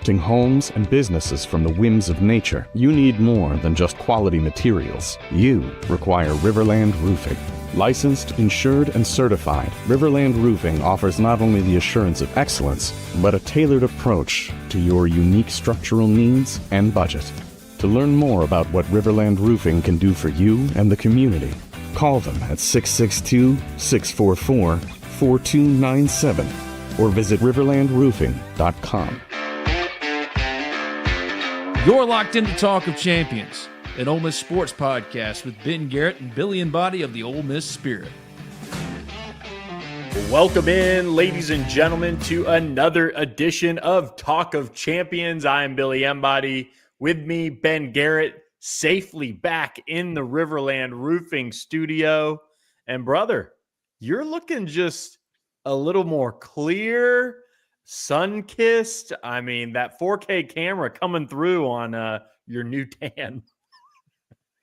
protecting homes and businesses from the whims of nature, you need more than just quality materials. You require RiverLand Roofing. Licensed, insured, and certified, RiverLand Roofing offers not only the assurance of excellence, but a tailored approach to your unique structural needs and budget. To learn more about what RiverLand Roofing can do for you and the community, call them at 662-644-4297 or visit riverlandroofing.com. You're locked into Talk of Champions, an Ole Miss sports podcast with Ben Garrett and Billy Embody of the Ole Miss Spirit. Welcome in, ladies and gentlemen, to another edition of Talk of Champions. I am Billy Embody. With me, Ben Garrett, safely back in the RiverLand Roofing studio. And brother, you're looking just a little more clear, sun-kissed. I mean, that 4K camera coming through on your new tan.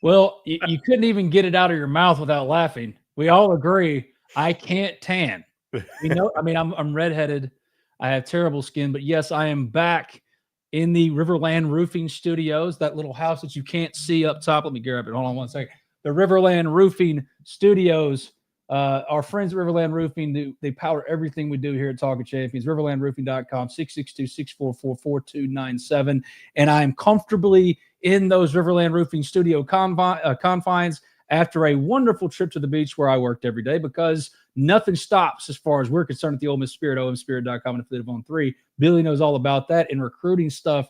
Well, you couldn't even get it out of your mouth without laughing. We all agree I can't tan. You know, I mean, I'm redheaded. I have terrible skin, but yes, I am back in the RiverLand Roofing Studios, that little house that you can't see up top. Let me grab it. Hold on one second. The RiverLand Roofing Studios. Our friends at RiverLand Roofing, they power everything we do here at Talk of Champions. RiverlandRoofing.com, 662-644-4297. And I'm comfortably in those RiverLand Roofing studio confines after a wonderful trip to the beach where I worked every day, because nothing stops as far as we're concerned at the Ole Miss Spirit, omspirit.com, and affiliate of On 3. Billy knows all about that, and recruiting stuff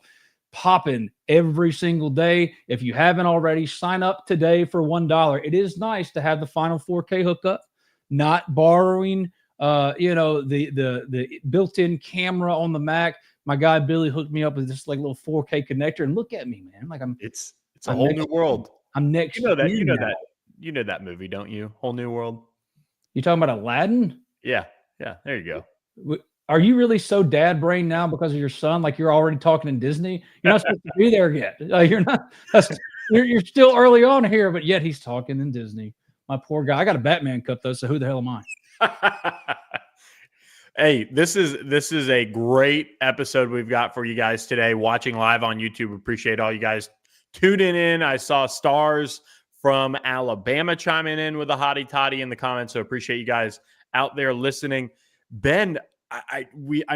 popping every single day. If you haven't already, sign up today for $1. It is nice to have the final 4K hookup, not borrowing the built-in camera on the Mac. My guy Billy hooked me up with this like little 4K connector, and look at me, man. Like it's a whole new world. I'm next. You know that movie, don't you? Whole New World. You talking about Aladdin? Yeah. There you go. Are you really so dad brain now because of your son? Like you're already talking in Disney? You're not supposed to be there yet. You're not. You're still early on here, but yet he's talking in Disney. My poor guy. I got a Batman cut though, so who the hell am I? Hey, this is a great episode we've got for you guys today. Watching live on YouTube, appreciate all you guys tuning in. I saw Stars from Alabama chiming in with a hottie toddy in the comments, so appreciate you guys out there listening. Ben, I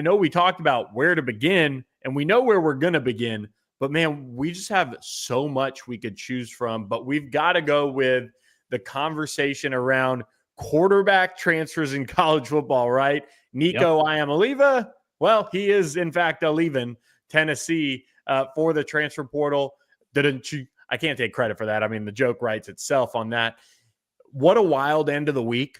know we talked about where to begin, and we know where we're going to begin, but man, we just have so much we could choose from. But we've got to go with the conversation around quarterback transfers in college football, right? Nico Iamaleava, well, he is in fact leaving Tennessee for the transfer portal. I can't take credit for that. I mean, the joke writes itself on that. What a wild end of the week.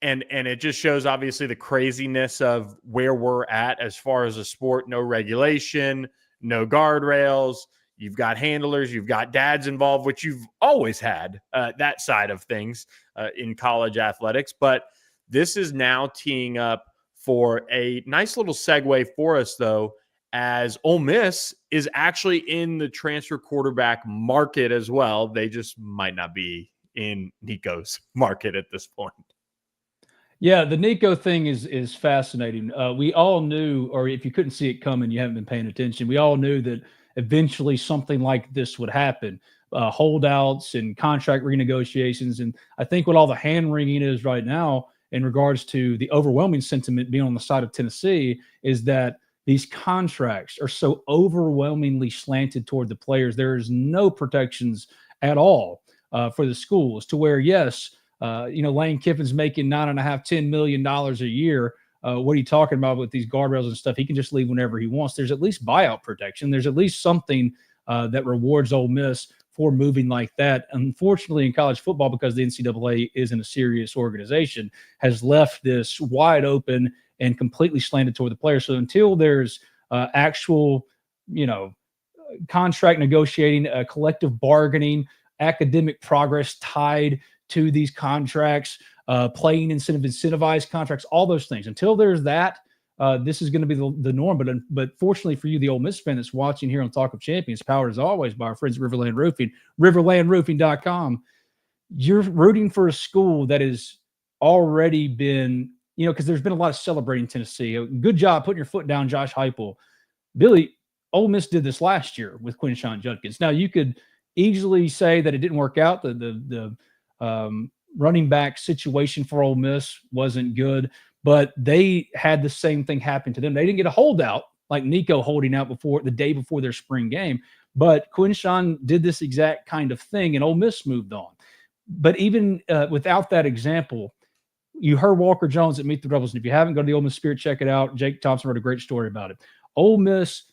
And it just shows, obviously, the craziness of where we're at as far as a sport. No regulation, no guardrails. You've got handlers. You've got dads involved, which you've always had that side of things in college athletics. But this is now teeing up for a nice little segue for us, though, as Ole Miss is actually in the transfer quarterback market as well. They just might not be in Nico's market at this point. Yeah, the Nico thing is fascinating. We all knew, or if you couldn't see it coming, you haven't been paying attention. We all knew that eventually something like this would happen. Holdouts and contract renegotiations. And I think what all the hand-wringing is right now in regards to the overwhelming sentiment being on the side of Tennessee is that these contracts are so overwhelmingly slanted toward the players. There is no protections at all for the schools, to where, yes, Lane Kiffin's making $9.5–10 million a year. What are you talking about with these guardrails and stuff? He can just leave whenever he wants. There's at least buyout protection. There's at least something that rewards Ole Miss for moving like that. Unfortunately, in college football, because the NCAA isn't a serious organization, has left this wide open and completely slanted toward the players. So until there's actual, contract negotiating, collective bargaining, academic progress tied to these contracts, playing incentivized contracts, all those things. Until there's that, this is going to be the norm. But fortunately for you, the Ole Miss fan that's watching here on Talk of Champions, powered as always by our friends at RiverLand Roofing, riverlandroofing.com. You're rooting for a school that has already been, because there's been a lot of celebrating Tennessee. Good job putting your foot down, Josh Heupel. Billy, Ole Miss did this last year with Quinshon Judkins. Now, you could easily say that it didn't work out. The running back situation for Ole Miss wasn't good, but they had the same thing happen to them. They didn't get a holdout like Nico holding out the day before their spring game, but Quinshon did this exact kind of thing, and Ole Miss moved on. But even without that example, you heard Walker Jones at Meet the Rebels, and if you haven't, go to the Ole Miss Spirit, check it out. Jake Thompson wrote a great story about it. Ole Miss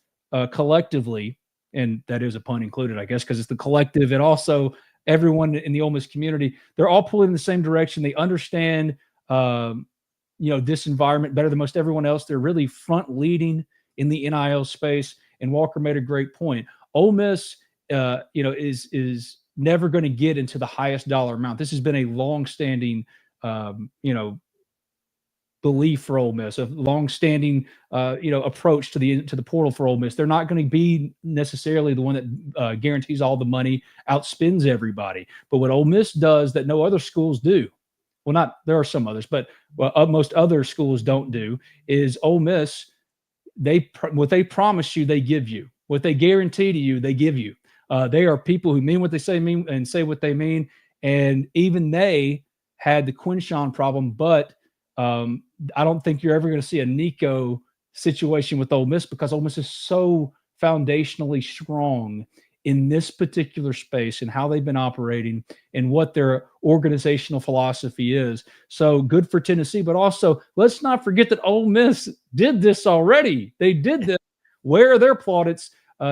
collectively, and that is a pun included, I guess, because it's the collective and also everyone in the Ole Miss community, they're all pulling in the same direction. They understand, this environment better than most everyone else. They're really front leading in the NIL space. And Walker made a great point. Ole Miss, is never going to get into the highest dollar amount. This has been a long-standing, belief for Ole Miss, a long-standing, approach to the portal for Ole Miss. They're not going to be necessarily the one that guarantees all the money, outspends everybody. But what Ole Miss does that no other schools do, well, there are some others, but most other schools don't do, is Ole Miss, what they promise you, they give you. What they guarantee to you, they give you. They are people who mean what they say and say what they mean. And even they had the Quinshon problem, but I don't think you're ever going to see a Nico situation with Ole Miss because Ole Miss is so foundationally strong in this particular space and how they've been operating and what their organizational philosophy is. So good for Tennessee, but also let's not forget that Ole Miss did this already. They did this. Where are their plaudits?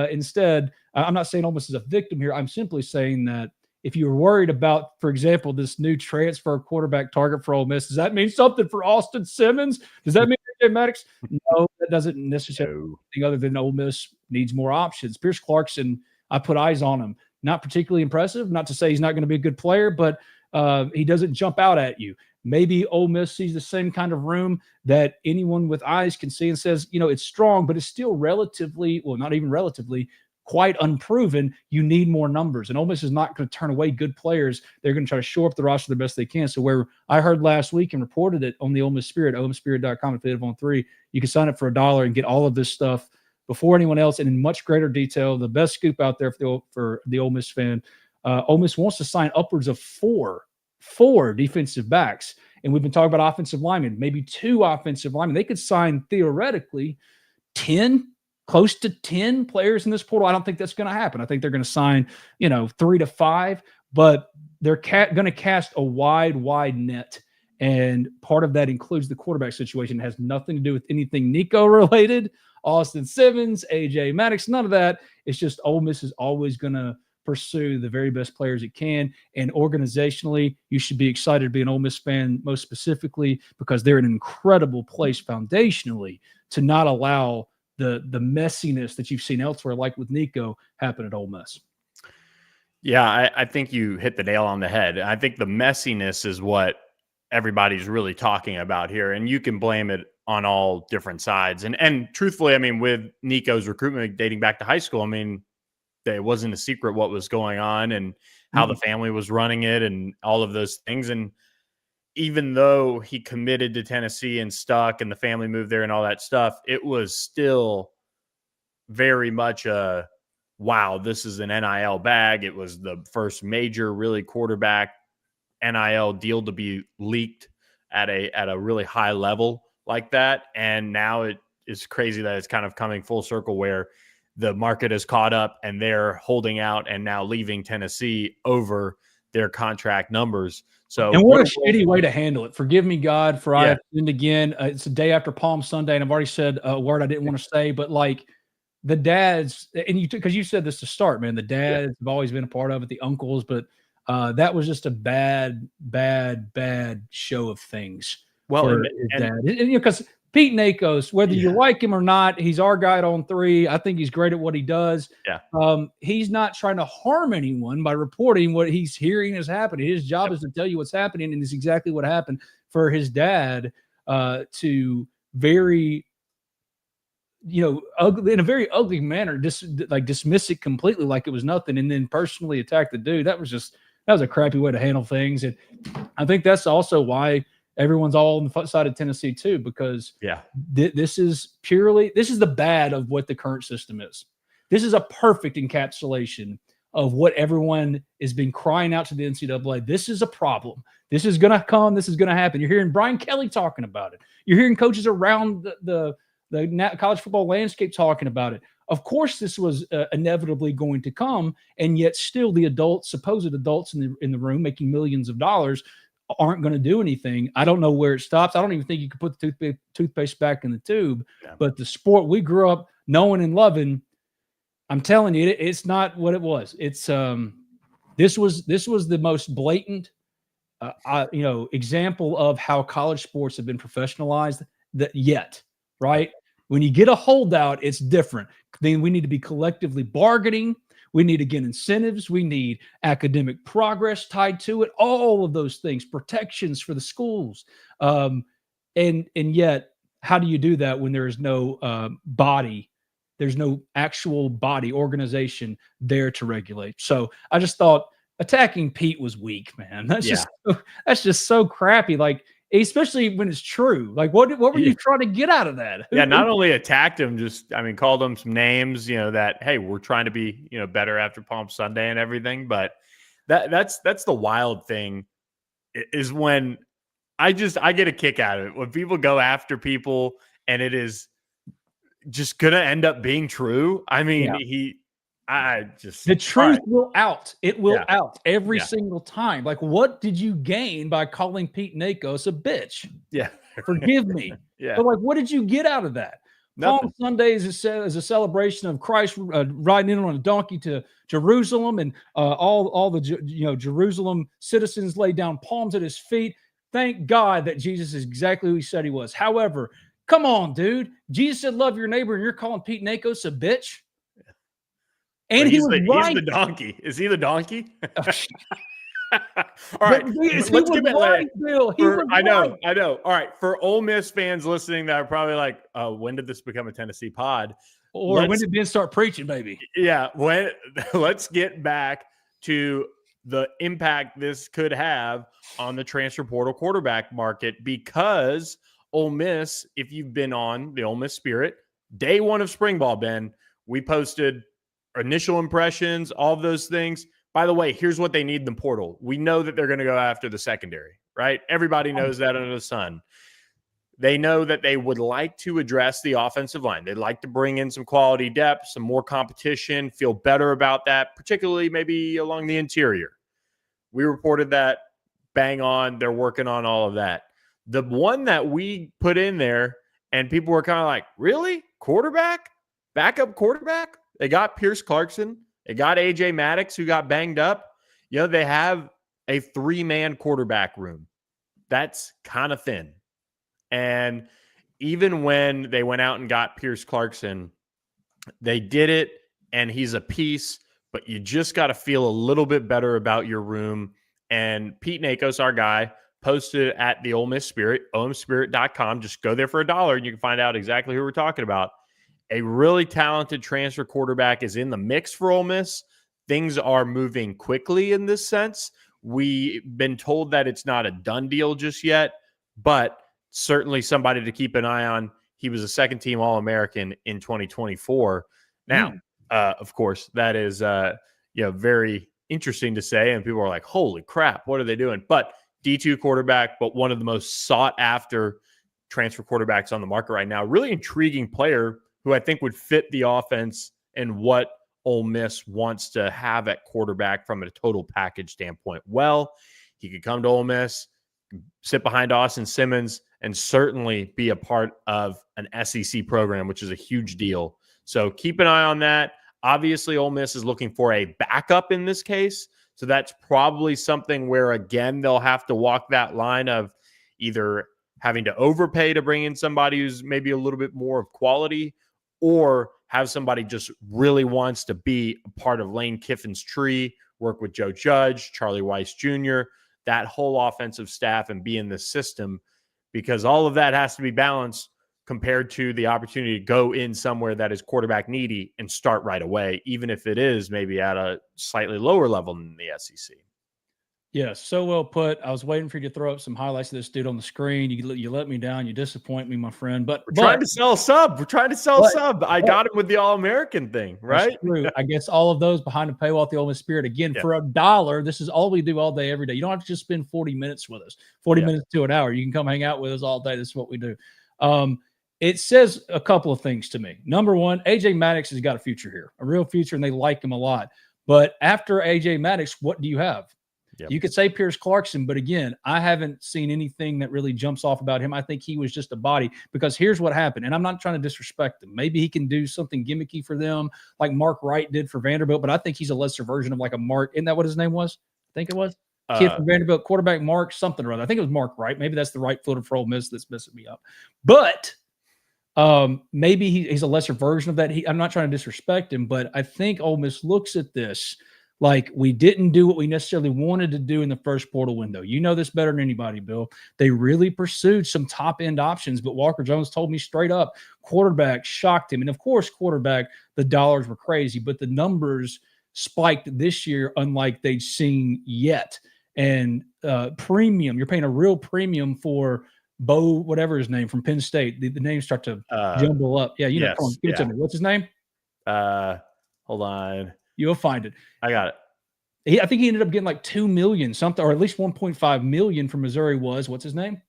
Instead, I'm not saying Ole Miss is a victim here. I'm simply saying that if you're worried about, for example, this new transfer quarterback target for Ole Miss, does that mean something for Austin Simmons? Does that mean AJ Maddox? No, that doesn't necessarily mean anything other than Ole Miss needs more options. Pierce Clarkson, I put eyes on him. Not particularly impressive. Not to say he's not going to be a good player, but he doesn't jump out at you. Maybe Ole Miss sees the same kind of room that anyone with eyes can see and says, it's strong, but it's still relatively, well, not even relatively, quite unproven. You need more numbers. And Ole Miss is not going to turn away good players. They're going to try to shore up the roster the best they can. So where I heard last week and reported it on the Ole Miss Spirit, OleMissSpirit.com, affiliate on 3, you can sign up for $1 and get all of this stuff before anyone else and in much greater detail. The best scoop out there for the Ole Miss fan. Ole Miss wants to sign upwards of four defensive backs. And we've been talking about offensive linemen, maybe 2 offensive linemen. They could sign theoretically 10, close to 10 players in this portal. I don't think that's going to happen. I think they're going to sign, 3 to 5, but they're going to cast a wide net. And part of that includes the quarterback situation. It has nothing to do with anything Nico related, Austin Simmons, AJ Maddox, none of that. It's just Ole Miss is always going to pursue the very best players it can. And organizationally, you should be excited to be an Ole Miss fan, most specifically because they're in an incredible place foundationally to not allow the messiness that you've seen elsewhere, like with Nico, happen at Ole Miss. Yeah, I think you hit the nail on the head. I think the messiness is what everybody's really talking about here, and you can blame it on all different sides. And truthfully, I mean, with Nico's recruitment dating back to high school, I mean, it wasn't a secret what was going on and how the family was running it and all of those things. And even though he committed to Tennessee and stuck and the family moved there and all that stuff, it was still very much a, wow, this is an NIL bag. It was the first major really quarterback NIL deal to be leaked at a really high level like that. And now it is crazy that it's kind of coming full circle where the market has caught up and they're holding out and now leaving Tennessee over their contract numbers. So, and what a shitty way to handle it. Forgive me, God, for I have sinned again. It's the day after Palm Sunday, and I've already said a word I didn't want to say, but like the dads, and because you said this to start, man, the dads have always been a part of it, the uncles, but that was just a bad show of things. Well, for his dad, because Pete Nakos, whether you like him or not, he's our guy on 3. I think he's great at what he does. Yeah. He's not trying to harm anyone by reporting what he's hearing is happening. His job is to tell you what's happening, and it's exactly what happened for his dad to very, ugly, in a very ugly manner, dismiss it completely like it was nothing, and then personally attack the dude. That was a crappy way to handle things, and I think that's also why everyone's all on the side of Tennessee too, because this is the bad of what the current system is. This is a perfect encapsulation of what everyone has been crying out to the NCAA. This is a problem. This is going to come. This is going to happen. You're hearing Brian Kelly talking about it. You're hearing coaches around the college football landscape talking about it. Of course, this was inevitably going to come, and yet still the adults, supposed adults in the room making millions of dollars, aren't going to do anything. I don't know where it stops. I don't even think you could put the toothpaste back in the tube. Yeah. But the sport we grew up knowing and loving, I'm telling you, it's not what it was. It's this was the most blatant, example of how college sports have been professionalized yet. Right? When you get a holdout, it's different. Then we need to be collectively bargaining. We need to get incentives. We need academic progress tied to it. All of those things, protections for the schools, and yet, how do you do that when there is no body? There's no actual body organization there to regulate. So I just thought attacking Pete was weak, man. That's just so crappy. Like, especially when it's true. Like, what were you trying to get out of that? Yeah, not only attacked him, called him some names, that, hey, we're trying to be, better after Palm Sunday and everything. But that's the wild thing is when I get a kick out of it. When people go after people and it is just going to end up being true. I mean, the truth will out. It will out every single time. Like, what did you gain by calling Pete Nakos a bitch? Yeah. Forgive me. But like, what did you get out of that? Nothing. Palm Sunday is a celebration of Christ riding in on a donkey to Jerusalem, and all the Jerusalem citizens laid down palms at his feet. Thank God that Jesus is exactly who he said he was. However, come on, dude. Jesus said, love your neighbor, and you're calling Pete Nakos a bitch? And he's the donkey. Is he the donkey? All right. Let's give it right, Bill. I know. All right. For Ole Miss fans listening that are probably like, when did this become a Tennessee pod? Or when did Ben start preaching, baby? Yeah. Let's get back to the impact this could have on the transfer portal quarterback market, because Ole Miss, if you've been on the Ole Miss Spirit, day one of spring ball, Ben, we posted initial impressions, all of those things. By the way, here's what they need in the portal. We know that they're going to go after the secondary, right? Everybody knows that under the sun. They know that they would like to address the offensive line. They'd like to bring in some quality depth, some more competition, feel better about that, particularly maybe along the interior. We reported that bang on. They're working on all of that. The one that we put in there and people were kind of like, really? Quarterback? Backup quarterback? They got Pierce Clarkson. They got AJ Maddox, who got banged up. They have a 3-man quarterback room. That's kind of thin. And even when they went out and got Pierce Clarkson, they did it, and he's a piece, but you just got to feel a little bit better about your room. And Pete Nakos, our guy, posted at the Ole Miss Spirit, omspirit.com. Just go there for $1 and you can find out exactly who we're talking about. A really talented transfer quarterback is in the mix for Ole Miss. Things are moving quickly in this sense. We've been told that it's not a done deal just yet, but certainly somebody to keep an eye on. He was a second-team All-American in 2024. Now, of course, that is very interesting to say, and people are like, holy crap, what are they doing? But D2 quarterback, but one of the most sought-after transfer quarterbacks on the market right now. Really intriguing player who I think would fit the offense and what Ole Miss wants to have at quarterback from a total package standpoint. Well, he could come to Ole Miss, sit behind Austin Simmons, and certainly be a part of an SEC program, which is a huge deal. So keep an eye on that. Obviously, Ole Miss is looking for a backup in this case. So that's probably something where, again, they'll have to walk that line of either having to overpay to bring in somebody who's maybe a little bit more of quality, or have somebody just really wants to be a part of Lane Kiffin's tree, work with Joe Judge, Charlie Weiss Jr., that whole offensive staff, and be in the system, because all of that has to be balanced compared to the opportunity to go in somewhere that is quarterback needy and start right away, even if it is maybe at a slightly lower level than the SEC. Yes, so well put. I was waiting for you to throw up some highlights of this dude on the screen. You let me down. You disappoint me, my friend. But We're trying to sell a sub. We're trying to sell a but, sub. I got him with the All-American thing, that's right? true. I guess all of those behind the paywall at the Ole Miss Spirit. Again, Yeah. for $1, this is all we do all day, every day. You don't have to just spend 40 minutes with us, 40 Yeah. minutes to an hour. You can come hang out with us all day. This is what we do. It says a couple of things to me. Number one, AJ Maddox has got a future here, a real future, and they like him a lot. But after AJ Maddox, what do you have? Yep. You could say Pierce Clarkson, but again, I haven't seen anything that really jumps off about him. I think he was just a body, because here's what happened. And I'm not trying to disrespect him. Maybe he can do something gimmicky for them like Mark Wright did for Vanderbilt, but I think he's a lesser version of like a Mark. Isn't that what his name was? I think it was. Kid from Vanderbilt, quarterback Mark something or other. I think it was Mark Wright. Maybe that's the right footer for Ole Miss that's messing me up. But maybe he's a lesser version of that. I'm not trying to disrespect him, but I think Ole Miss looks at this like we didn't do what we necessarily wanted to do in the first portal window. You know this better than anybody, Bill. They really pursued some top-end options, but Walker Jones told me straight up, quarterback shocked him. And, of course, quarterback, the dollars were crazy, but the numbers spiked this year unlike they'd seen yet. And premium, you're paying a real premium for Bo, whatever his name, from Penn State. The names start to jumble up. Yeah, you know, come on, give it to me. What's his name? Hold on. You'll find it. I got it. I think he ended up getting like $2 million something, or at least $1.5 million from Missouri. What's his name?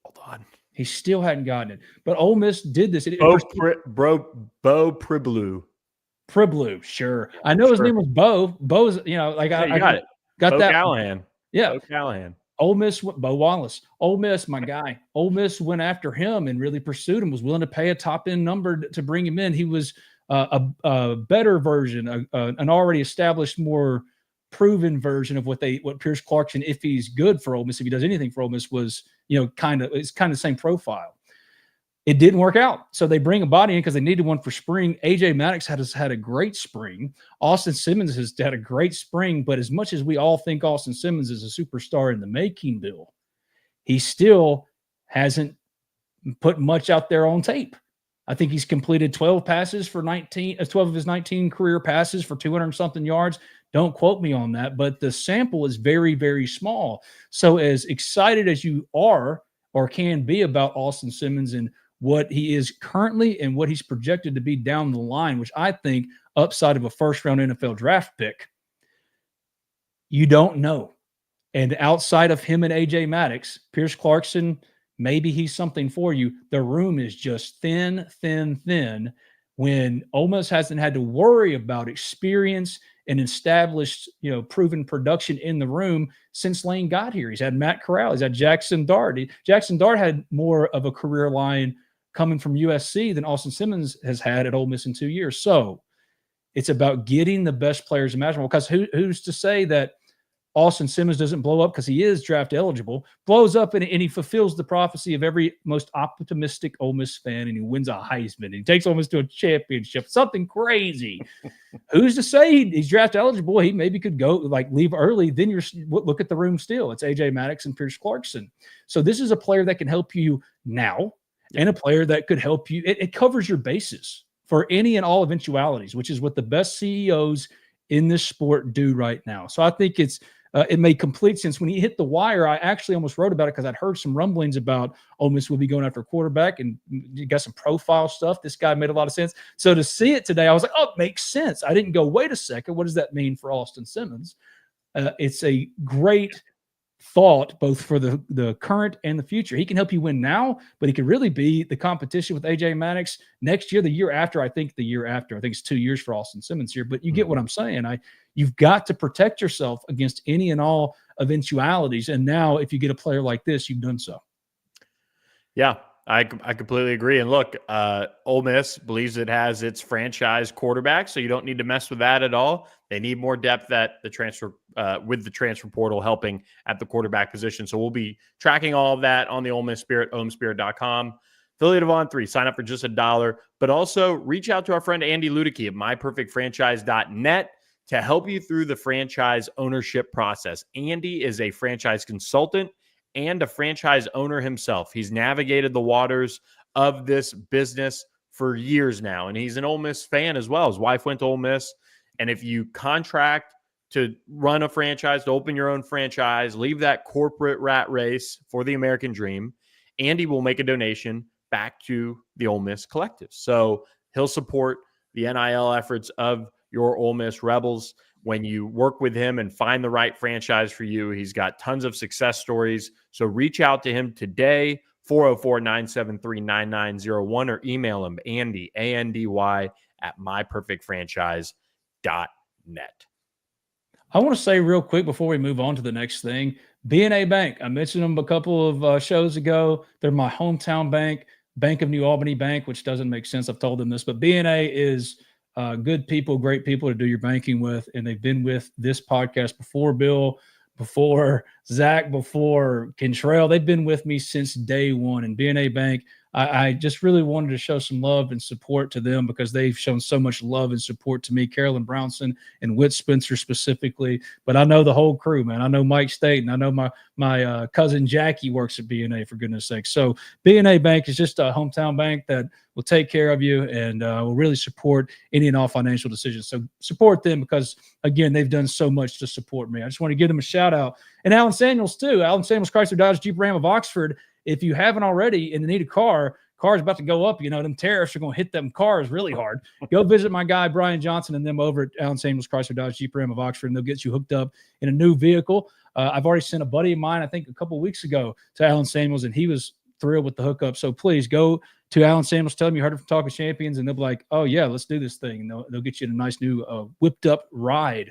Hold on. He still hadn't gotten it. But Ole Miss did this. Bo Priblu. Priblu, sure. I know his name was Bo. Bo's, you know, like I got it. Got Bo that. Callahan. Yeah. Bo Callahan. Ole Miss, Bo Wallace. Ole Miss, my guy. Ole Miss went after him and really pursued him, was willing to pay a top-end number to bring him in. He was a better version, an already established, more proven version of what Pierce Clarkson, if he's good for Ole Miss, if he does anything for Ole Miss, was, you know, it's kind of the same profile. It didn't work out. So they bring a body in because they needed one for spring. AJ Maddox has had a great spring. Austin Simmons has had a great spring, but as much as we all think Austin Simmons is a superstar in the making, Bill, he still hasn't put much out there on tape. I think he's completed 12 passes for 12 of his 19 career passes for 200 something yards. Don't quote me on that, but the sample is very, very small. So as excited as you are or can be about Austin Simmons and what he is currently and what he's projected to be down the line, which I think upside of a first-round NFL draft pick, you don't know. And outside of him and A.J. Maddox, Pierce Clarkson, maybe he's something for you. The room is just thin, thin, thin when Ole Miss hasn't had to worry about experience and established, you know, proven production in the room since Lane got here. He's had Matt Corral. He's had Jackson Dart. Jackson Dart had more of a career line coming from USC than Austin Simmons has had at Ole Miss in 2 years. So it's about getting the best players imaginable, because who's to say that Austin Simmons doesn't blow up, because he is draft eligible, blows up and he fulfills the prophecy of every most optimistic Ole Miss fan, and he wins a Heisman and he takes Ole Miss to a championship, something crazy. Who's to say he's draft eligible? He maybe could go leave early. Then look at the room still. It's AJ Maddox and Pierce Clarkson. So this is a player that can help you now and a player that could help you. It covers your bases for any and all eventualities, which is what the best CEOs in this sport do right now. So I think it made complete sense. When he hit the wire, I actually almost wrote about it because I'd heard some rumblings about Ole Miss will be going after a quarterback, and you got some profile stuff. This guy made a lot of sense. So to see it today, I was like, oh, it makes sense. I didn't go, wait a second, what does that mean for Austin Simmons? It's a great thought both for the current and the future. He can help you win now, but he could really be the competition with AJ Maddox next year, the year after. I think it's 2 years for Austin Simmons here, but you get what I'm saying. You've got to protect yourself against any and all eventualities. And now if you get a player like this, you've done so. Yeah, I completely agree. And look, Ole Miss believes it has its franchise quarterback, so you don't need to mess with that at all. They need more depth at the transfer with the transfer portal helping at the quarterback position. So we'll be tracking all of that on the Ole Miss Spirit, OleMissSpirit.com. Affiliate of On3, sign up for just $1, but also reach out to our friend Andy Ludicky at myperfectfranchise.net to help you through the franchise ownership process. Andy is a franchise consultant and a franchise owner himself. He's navigated the waters of this business for years now, and he's an Ole Miss fan as well. His wife went to Ole Miss, and if you contract to run a franchise, to open your own franchise, leave that corporate rat race for the American dream, Andy will make a donation back to the Ole Miss collective. So he'll support the NIL efforts of your Ole Miss Rebels. When you work with him and find the right franchise for you, he's got tons of success stories. So reach out to him today, 404-973-9901, or email him, Andy, ANDY, at myperfectfranchise.net. I want to say real quick before we move on to the next thing, B&A Bank. I mentioned them a couple of shows ago. They're my hometown bank, Bank of New Albany Bank, which doesn't make sense. I've told them this, but B&A is good people, great people to do your banking with. And they've been with this podcast before Bill, before Zach, before Kentrell. They've been with me since day one. And B&A Bank, I just really wanted to show some love and support to them because they've shown so much love and support to me, Carolyn Brownson and Whit Spencer specifically. But I know the whole crew, man. I know Mike Staten. I know my cousin Jackie works at B&A, for goodness sake. So B&A Bank is just a hometown bank that will take care of you and will really support any and all financial decisions. So support them because, again, they've done so much to support me. I just want to give them a shout out. And Alan Samuels, too. Alan Samuels, Chrysler Dodge Jeep Ram of Oxford. If you haven't already and you need a car's about to go up, them tariffs are going to hit them cars really hard. Go visit my guy, Brian Johnson, and them over at Alan Samuels, Chrysler Dodge Jeep Ram of Oxford, and they'll get you hooked up in a new vehicle. I've already sent a buddy of mine, I think a couple of weeks ago, to Alan Samuels, and he was thrilled with the hookup. So please go to Alan Samuels, tell them you heard it from Talking Champions, and they'll be like, oh, yeah, let's do this thing. And they'll get you in a nice new whipped up ride,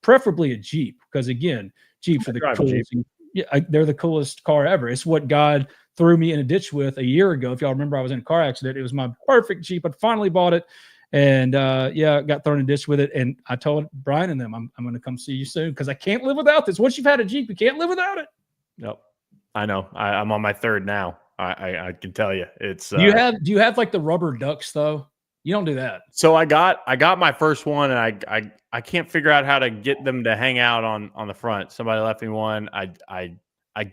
preferably a Jeep, because, again, Jeeps are the coolest. Yeah, they're the coolest car ever. It's what God threw me in a ditch with a year ago. If y'all remember, I was in a car accident. It was my perfect Jeep. I finally bought it, and got thrown in a ditch with it. And I told Brian and them, I'm going to come see you soon because I can't live without this. Once you've had a Jeep, you can't live without it. Nope, I know. I'm on my third now. I can tell you, it's. Do you have like the rubber ducks though? You don't do that. So I got my first one, and I can't figure out how to get them to hang out on the front. Somebody left me one. I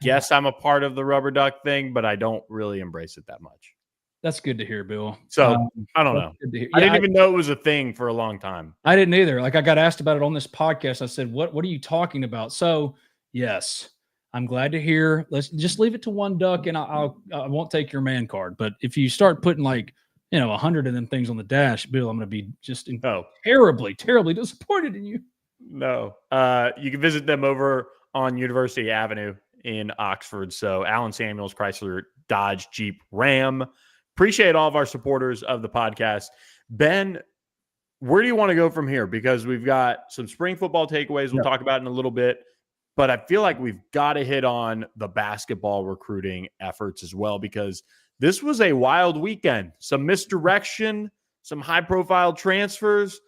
guess I'm a part of the rubber duck thing, but I don't really embrace it that much. That's good to hear, Bill. So I don't know. I didn't even know it was a thing for a long time. I didn't either. Like I got asked about it on this podcast. I said, what are you talking about? So yes, I'm glad to hear. Let's just leave it to one duck, and I won't take your man card. But if you start putting 100 of them things on the dash, Bill, I'm going to be just terribly, terribly disappointed in you. No. You can visit them over on University Avenue in Oxford. So Alan Samuels, Chrysler Dodge Jeep Ram. Appreciate all of our supporters of the podcast. Ben, where do you want to go from here? Because we've got some spring football takeaways we'll talk about in a little bit, but I feel like we've got to hit on the basketball recruiting efforts as well, because this was a wild weekend. Some misdirection, some high-profile transfers.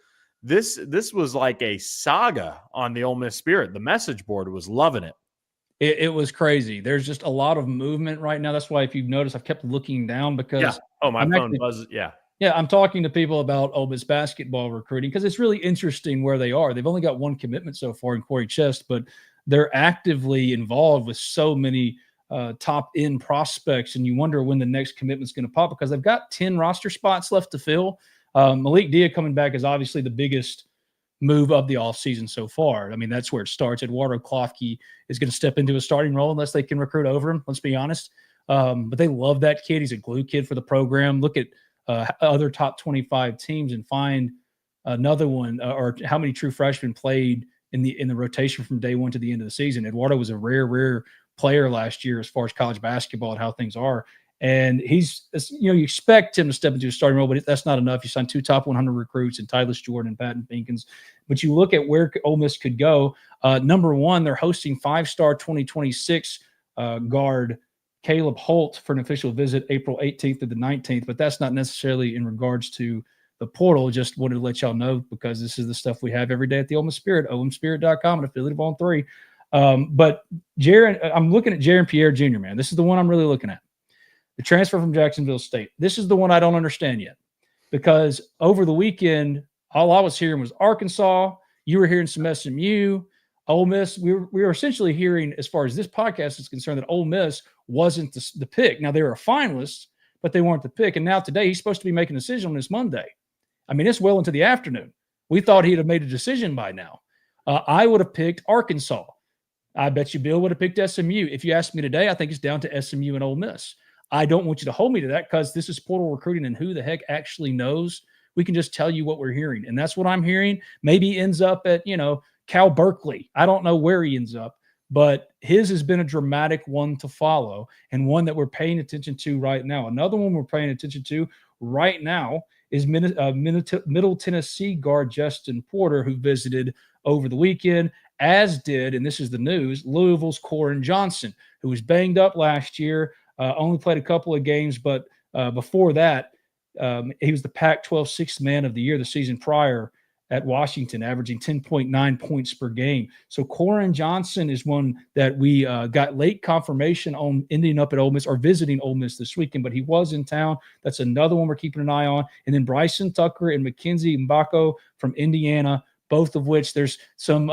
This was like a saga on the Ole Miss Spirit. The message board was loving it. It was crazy. There's just a lot of movement right now. That's why, if you've noticed, I've kept looking down because my phone buzzes. Yeah, I'm talking to people about Ole Miss basketball recruiting because it's really interesting where they are. They've only got one commitment so far in Corey Chest, but they're actively involved with so many top end prospects, and you wonder when the next commitment's going to pop because they've got 10 roster spots left to fill. Malik Dia coming back is obviously the biggest move of the offseason so far. I mean, that's where it starts. Eduardo Klofke is going to step into a starting role unless they can recruit over him, let's be honest. But they love that kid. He's a glue kid for the program. Look at other top 25 teams and find another one or how many true freshmen played in the rotation from day one to the end of the season. Eduardo was a rare player last year as far as college basketball and how things are. And he's, you expect him to step into a starting role, but that's not enough. You signed 2 top 100 recruits in Tyler Jordan and Patton Pinkins. But you look at where Ole Miss could go. Number one, they're hosting 5-star 2026 guard Caleb Holt for an official visit April 18th to the 19th. But that's not necessarily in regards to the portal. Just wanted to let y'all know because this is the stuff we have every day at the Ole Miss Spirit, omspirit.com, and affiliate of On 3. But I'm looking at Jaron Pierre Jr., man. This is the one I'm really looking at. The transfer from Jacksonville State. This is the one I don't understand yet because over the weekend, all I was hearing was Arkansas. You were hearing some SMU, Ole Miss. We were essentially hearing, as far as this podcast is concerned, that Ole Miss wasn't the pick. Now, they were a finalist, but they weren't the pick. And now today, he's supposed to be making a decision on this Monday. I mean, it's well into the afternoon. We thought he'd have made a decision by now. I would have picked Arkansas. I bet you Bill would have picked SMU. If you ask me today, I think it's down to SMU and Ole Miss. I don't want you to hold me to that because this is portal recruiting and who the heck actually knows. We can just tell you what we're hearing. And that's what I'm hearing. Maybe he ends up at, Cal Berkeley. I don't know where he ends up, but his has been a dramatic one to follow and one that we're paying attention to right now. Another one we're paying attention to right now is Middle Tennessee guard Justin Porter, who visited over the weekend, as did, and this is the news, Louisville's Corin Johnson, who was banged up last year, only played a couple of games, but before that, he was the Pac-12 Sixth Man of the Year the season prior at Washington, averaging 10.9 points per game. So Corin Johnson is one that we got late confirmation on ending up at Ole Miss or visiting Ole Miss this weekend, but he was in town. That's another one we're keeping an eye on. And then Bryson Tucker and Mackenzie Mbako from Indiana, both of which there's some,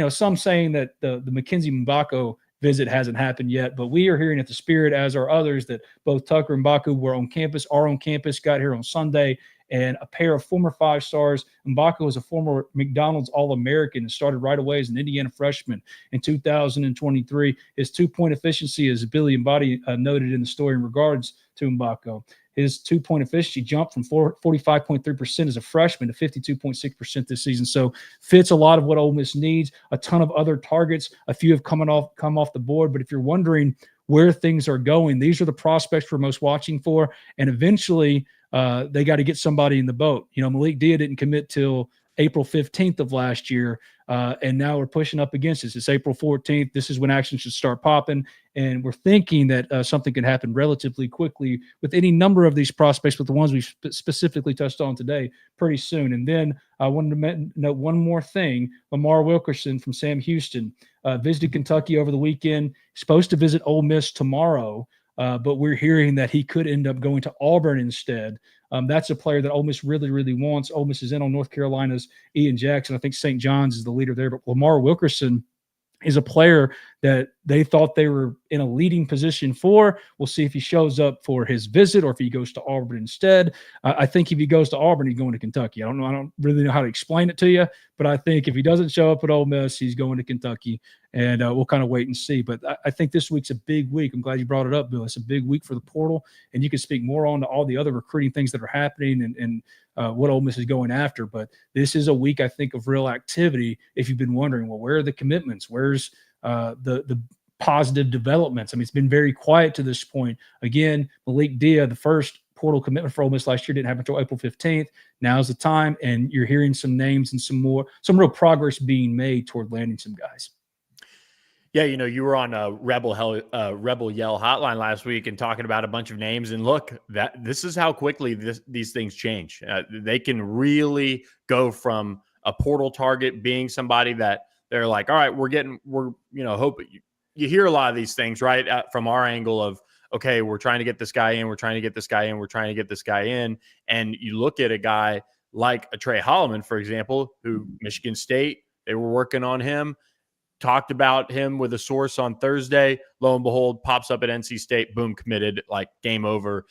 some saying that the Mackenzie Mbako visit hasn't happened yet, but we are hearing at the Spirit, as are others, that both Tucker and Mbako were on campus, are on campus, got here on Sunday, and a pair of former 5-stars. Mbako was a former McDonald's All-American and started right away as an Indiana freshman in 2023. His two-point efficiency, as Billy Embody noted in the story in regards to Mbako, his two-point efficiency jumped from 45.3% as a freshman to 52.6% this season. So fits a lot of what Ole Miss needs. A ton of other targets. A few have come off the board. But if you're wondering where things are going, these are the prospects we're most watching for. And eventually, they got to get somebody in the boat. Malik Dia didn't commit till April 15th of last year, and now we're pushing up against this. It's April 14th. This is when action should start popping, and we're thinking that something can happen relatively quickly with any number of these prospects, but the ones we specifically touched on today pretty soon. And then I wanted to note one more thing. Lamar Wilkerson from Sam Houston visited Kentucky over the weekend. He's supposed to visit Ole Miss tomorrow, but we're hearing that he could end up going to Auburn instead. That's a player that Ole Miss really, really wants. Ole Miss is in on North Carolina's Ian Jackson. I think St. John's is the leader there, but Lamar Wilkerson is a player that they thought they were in a leading position for. We'll see if he shows up for his visit or if he goes to Auburn instead. I think if he goes to Auburn, he's going to Kentucky. I don't really know how to explain it to you, but I think if he doesn't show up at Ole Miss, he's going to Kentucky, and we'll kind of wait and see. But I think this week's a big week. I'm glad you brought it up, Bill. It's a big week for the portal, and you can speak more on to all the other recruiting things that are happening and what Ole Miss is going after. But this is a week, I think, of real activity. If you've been wondering, well, where are the commitments? Where's the positive developments? I mean, it's been very quiet to this point. Again, Malik Dia, the first portal commitment for Ole Miss last year, didn't happen until April 15th. Now's the time, and you're hearing some names and some real progress being made toward landing some guys. Yeah, you were on a Rebel Yell hotline last week and talking about a bunch of names. And look, this is how quickly these things change. They can really go from a portal target being somebody that they're like, all right, hope you hear a lot of these things, right? From our angle of, okay, we're trying to get this guy in, we're trying to get this guy in, we're trying to get this guy in. And you look at a guy like a Trey Holloman, for example, who Michigan State, they were working on him. Talked about him with a source on Thursday. Lo and behold, pops up at NC State. Boom, committed, like game over.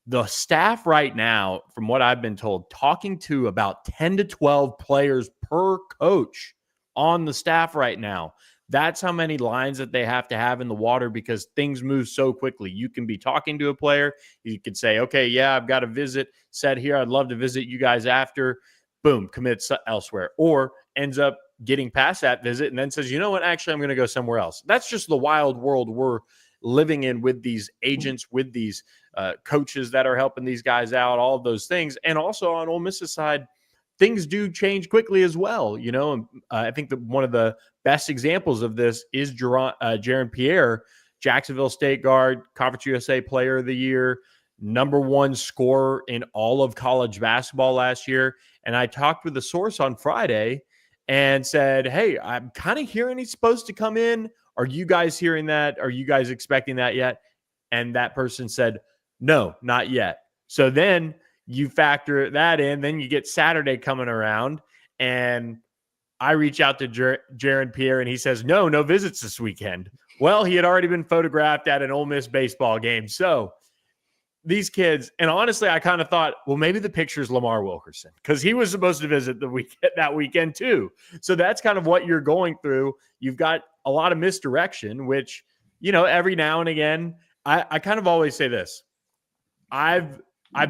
The staff right now, from what I've been told, talking to about 10 to 12 players per coach on the staff right now. That's how many lines that they have to have in the water because things move so quickly. You can be talking to a player. You could say, okay, yeah, I've got a visit set here. I'd love to visit you guys after. Boom, commits elsewhere. Or ends up getting past that visit and then says, you know what, actually, I'm going to go somewhere else. That's just the wild world we're living in with these agents, with these coaches that are helping these guys out, all of those things. And also on Ole Miss's side, things do change quickly as well. I think that one of the best examples of this is Jaron Pierre, Jacksonville State guard, Conference USA Player of the Year, #1 scorer in all of college basketball last year. And I talked with a source on Friday and said, hey, I'm kind of hearing he's supposed to come in. Are you guys hearing that? Are you guys expecting that yet? And that person said, no, not yet. So then you factor that in, then you get Saturday coming around, and I reach out to Jaron Pierre, and he says, no visits this weekend. Well, he had already been photographed at an Ole Miss baseball game. So these kids, and honestly, I kind of thought, well, maybe the picture's Lamar Wilkerson because he was supposed to visit that weekend too. So that's kind of what you're going through. You've got a lot of misdirection, which, every now and again, I kind of always say this. I've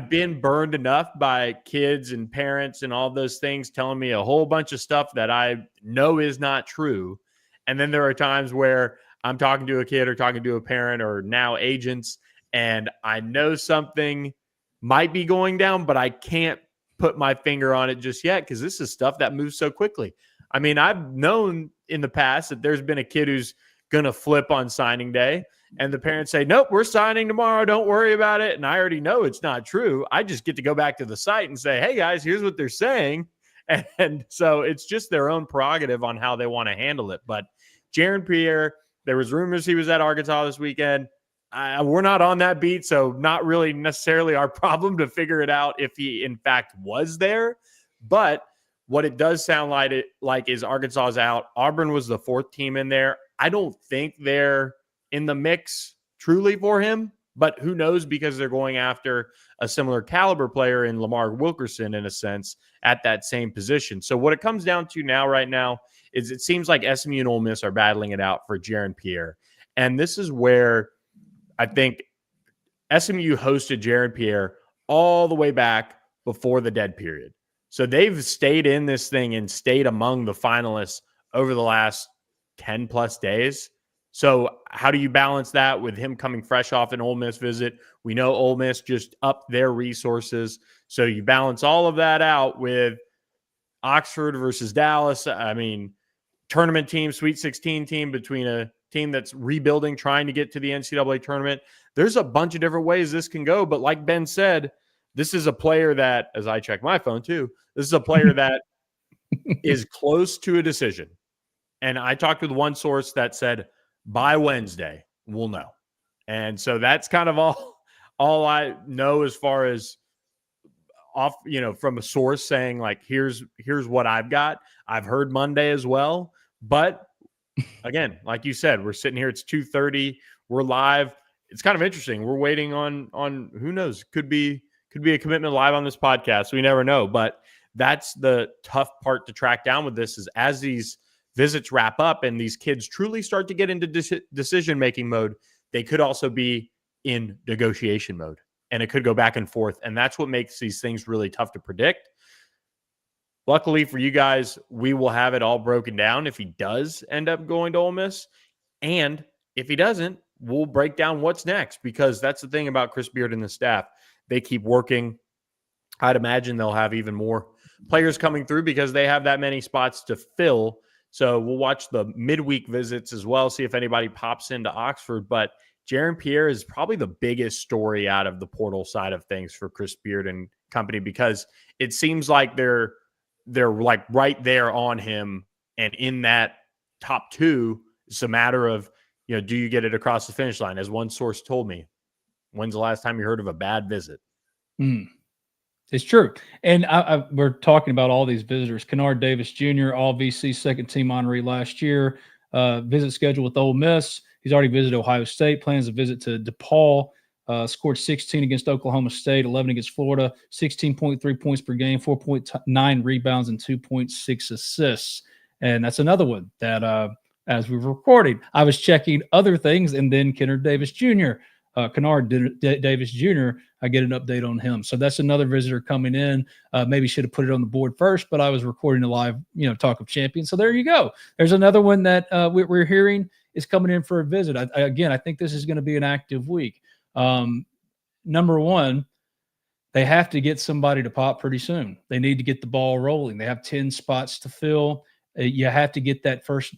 been burned enough by kids and parents and all those things telling me a whole bunch of stuff that I know is not true. And then there are times where I'm talking to a kid or talking to a parent or now agents, and I know something might be going down, but I can't put my finger on it just yet because this is stuff that moves so quickly. I mean, I've known in the past that there's been a kid who's going to flip on signing day, and the parents say, nope, we're signing tomorrow. Don't worry about it. And I already know it's not true. I just get to go back to the site and say, hey, guys, here's what they're saying. And so it's just their own prerogative on how they want to handle it. But Jaron Pierre, there was rumors he was at Arkansas this weekend. We're not on that beat, so not really necessarily our problem to figure it out if he, in fact, was there. But what it does sound like is Arkansas is out. Auburn was the fourth team in there. I don't think they're in the mix truly for him, but who knows, because they're going after a similar caliber player in Lamar Wilkerson, in a sense, at that same position. So what it comes down to right now is it seems like SMU and Ole Miss are battling it out for Jaron Pierre. And this is where I think SMU hosted Jaron Pierre all the way back before the dead period. So they've stayed in this thing and stayed among the finalists over the last 10 plus days. So how do you balance that with him coming fresh off an Ole Miss visit? We know Ole Miss just upped their resources. So you balance all of that out with Oxford versus Dallas. I mean, tournament team, Sweet 16 team between a team that's rebuilding, trying to get to the NCAA tournament. There's a bunch of different ways this can go. But like Ben said, this is a player that, as I check my phone too, this is a player that is close to a decision. And I talked with one source that said, by Wednesday, we'll know. And so that's kind of all I know as far as off, from a source saying like, here's what I've got. I've heard Monday as well. But again, like you said, we're sitting here, it's 2:30, we're live. It's kind of interesting. We're waiting on who knows, could be a commitment live on this podcast. We never know. But that's the tough part to track down with this, is as these visits wrap up and these kids truly start to get into decision-making mode, they could also be in negotiation mode, and it could go back and forth. And that's what makes these things really tough to predict. Luckily for you guys, we will have it all broken down if he does end up going to Ole Miss. And if he doesn't, we'll break down what's next, because that's the thing about Chris Beard and the staff. They keep working. I'd imagine they'll have even more players coming through because they have that many spots to fill. So we'll watch the midweek visits as well, see if anybody pops into Oxford. But Jaron Pierre is probably the biggest story out of the portal side of things for Chris Beard and company, because it seems like they're like right there on him, and in that top two, it's a matter of, do you get it across the finish line? As one source told me, when's the last time you heard of a bad visit? It's true. And we're talking about all these visitors. Kennard Davis Jr., all VC second team honoree last year. Visit schedule with Ole Miss. He's already visited Ohio State, plans a visit to DePaul. Scored 16 against Oklahoma State, 11 against Florida, 16.3 points per game, 4.9 rebounds, and 2.6 assists. And that's another one that, as we were recording, I was checking other things, and then Kennard Davis Jr., Kennard Davis Jr., I get an update on him. So that's another visitor coming in. Maybe should have put it on the board first, but I was recording a live, Talk of Champions. So there you go. There's another one that we're hearing is coming in for a visit. I think this is going to be an active week. Number one, they have to get somebody to pop pretty soon. They need to get the ball rolling. They have 10 spots to fill. You have to get that first.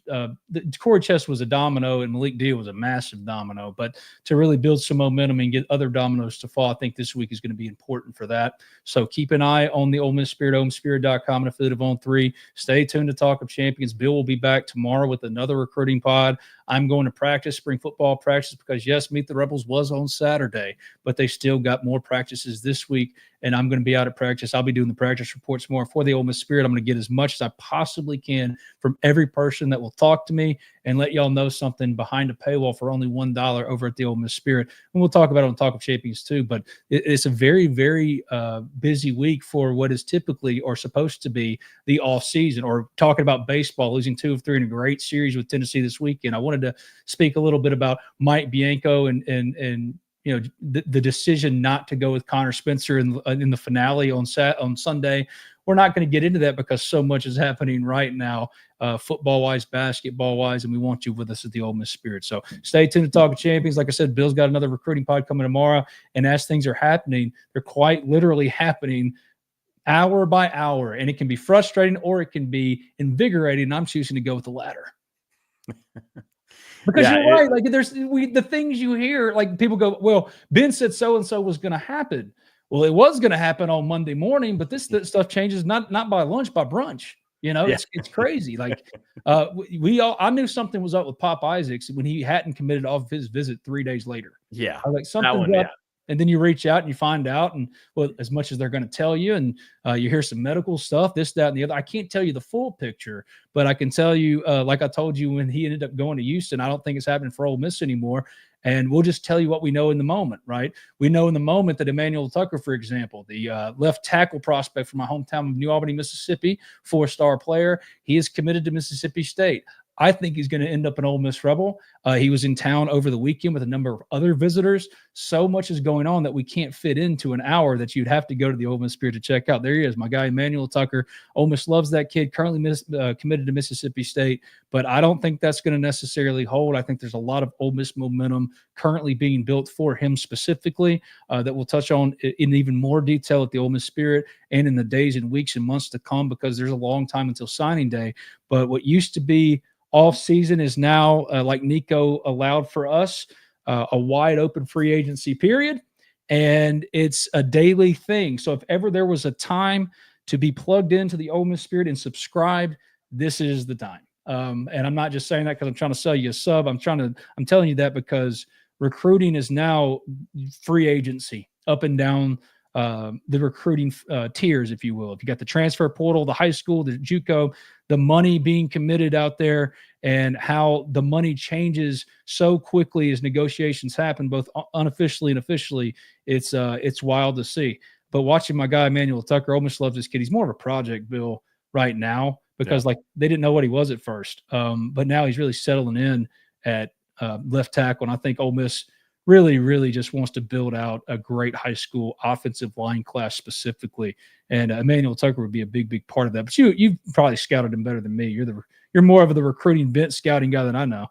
Corey Chess was a domino, and Malik Deal was a massive domino. But to really build some momentum and get other dominoes to fall, I think this week is going to be important for that. So keep an eye on the Ole Miss Spirit, OleMissSpirit.com, and affiliate of On3. Stay tuned to Talk of Champions. Bill will be back tomorrow with another recruiting pod. I'm going to practice, spring football practice, because, yes, Meet the Rebels was on Saturday, but they still got more practices this week, and I'm going to be out at practice. I'll be doing the practice reports more for the Ole Miss Spirit. I'm going to get as much as I possibly can from every person that will talk to me, and let y'all know something behind a paywall for only $1 over at the Ole Miss Spirit. And we'll talk about it on Talk of Champions too. But it's a very, very busy week for what is typically or supposed to be the off season. Or talking about baseball, losing 2 of 3 in a great series with Tennessee this weekend. I wanted to speak a little bit about Mike Bianco and you know, the decision not to go with Connor Spencer in the finale on Sunday. We're not going to get into that because so much is happening right now, football-wise, basketball-wise, and we want you with us at the Ole Miss Spirit. So stay tuned to Talk of Champions. Like I said, Bill's got another recruiting pod coming tomorrow, and as things are happening, they're quite literally happening hour by hour, and it can be frustrating or it can be invigorating, and I'm choosing to go with the latter. Because you're right. Like the things you hear, like people go, well, Ben said so-and-so was going to happen. Well, it was going to happen on Monday morning, but this stuff changes not by lunch, by brunch. You know, it's crazy. Like I knew something was up with Pop Isaacs when he hadn't committed off his visit 3 days later. Yeah. I was like, something's up. And then you reach out and you find out, and well, as much as they're going to tell you, and you hear some medical stuff, this, that, and the other. I can't tell you the full picture, but I can tell you, like I told you when he ended up going to Houston, I don't think it's happening for Ole Miss anymore. And we'll just tell you what we know in the moment, right? We know in the moment that Emmanuel Tucker, for example, the left tackle prospect from my hometown of New Albany, Mississippi, 4-star player, he is committed to Mississippi State. I think he's going to end up an Ole Miss Rebel. He was in town over the weekend with a number of other visitors. So much is going on that we can't fit into an hour that you'd have to go to the Ole Miss Spirit to check out. There he is, my guy, Emmanuel Tucker. Ole Miss loves that kid, currently committed to Mississippi State, but I don't think that's going to necessarily hold. I think there's a lot of Ole Miss momentum currently being built for him specifically that we'll touch on in even more detail at the Ole Miss Spirit and in the days and weeks and months to come, because there's a long time until signing day. But what used to be off season is now, like Nico allowed for us, a wide open free agency period, and it's a daily thing. So if ever there was a time to be plugged into the Ole Miss Spirit and subscribed, this is the time. And I'm not just saying that because I'm trying to sell you a sub. I'm telling you that because recruiting is now free agency up and down the recruiting tiers, if you will. If you got the transfer portal, the high school, the JUCO, the money being committed out there, and how the money changes so quickly as negotiations happen, both unofficially and officially, it's wild to see. But watching my guy, Emmanuel Tucker, Ole Miss loves this kid. He's more of a project, Bill, right now, because like they didn't know what he was at first. But now he's really settling in at left tackle. And I think Ole Miss really, really just wants to build out a great high school offensive line class specifically. And Emmanuel Tucker would be a big, big part of that. But you've probably scouted him better than me. You're more of the recruiting bent scouting guy than I know.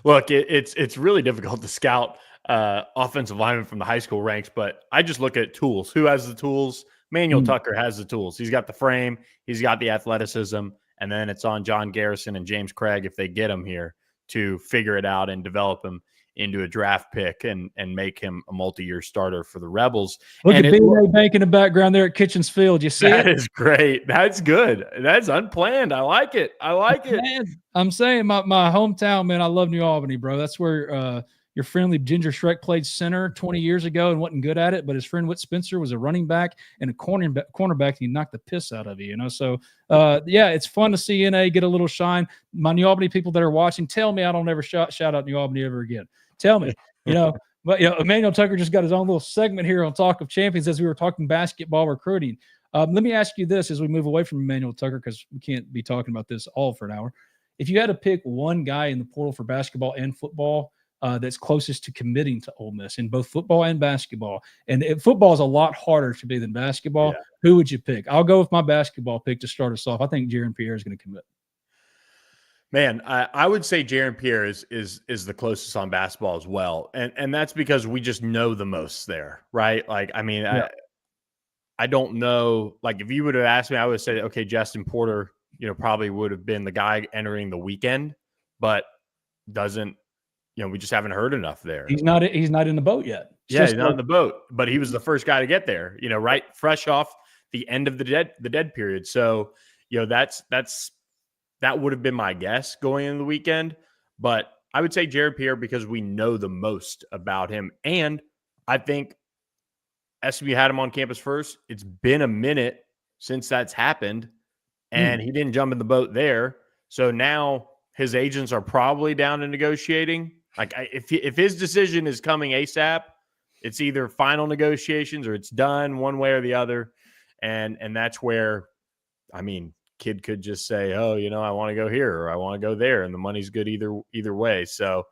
Look, it's really difficult to scout offensive linemen from the high school ranks, but I just look at tools. Who has the tools? Emmanuel Tucker has the tools. He's got the frame. He's got the athleticism. And then it's on John Garrison and James Craig, if they get him here, to figure it out and develop him into a draft pick and make him a multi-year starter for the Rebels. Look at B.A. Bank in the background there at Kitchens Field. You see that is great. That's good. That's unplanned. I like it. Man, I'm saying my hometown, man, I love New Albany, bro. That's where your friendly Ginger Shrek played center 20 years ago and wasn't good at it, but his friend Whit Spencer was a running back and a cornerback, and he knocked the piss out of you, So, it's fun to see NA get a little shine. My New Albany people that are watching, tell me I don't ever shout out New Albany ever again. Tell me, but Emmanuel Tucker just got his own little segment here on Talk of Champions as we were talking basketball recruiting. Let me ask you this as we move away from Emmanuel Tucker, because we can't be talking about this all for an hour. If you had to pick one guy in the portal for basketball and football that's closest to committing to Ole Miss in both football and basketball, and football is a lot harder to be than basketball, who would you pick? I'll go with my basketball pick to start us off. I think Jaron Pierre is going to commit. Man, I would say Jaron Pierre is the closest on basketball as well. And that's because we just know the most there, right? Like, I mean, I don't know. Like, if you would have asked me, I would have said, okay, Justin Porter, probably would have been the guy entering the weekend, but doesn't, we just haven't heard enough there. He's not in the boat yet. He's not in the boat, but he was the first guy to get there, right fresh off the end of the dead period. So, that would have been my guess going into the weekend, but I would say Jaron Pierre because we know the most about him. And I think SMU had him on campus first. It's been a minute since that's happened, and he didn't jump in the boat there. So now his agents are probably down to negotiating. Like if his decision is coming ASAP, it's either final negotiations or it's done one way or the other. And that's where, I mean, kid could just say, oh, I want to go here or I want to go there. And the money's good either way. So,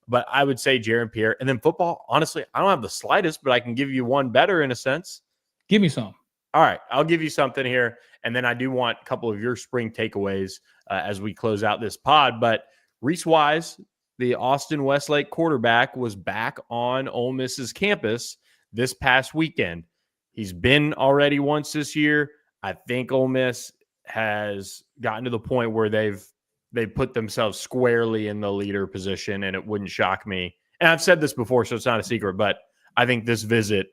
but I would say Jaron Pierre. And then football, honestly, I don't have the slightest, but I can give you one better in a sense. Give me some. All right, I'll give you something here. And then I do want a couple of your spring takeaways as we close out this pod. But Reese Wise, the Austin Westlake quarterback, was back on Ole Miss's campus this past weekend. He's been already once this year. I think Ole Miss has gotten to the point where they've put themselves squarely in the leader position, and it wouldn't shock me. And I've said this before, so it's not a secret, but I think this visit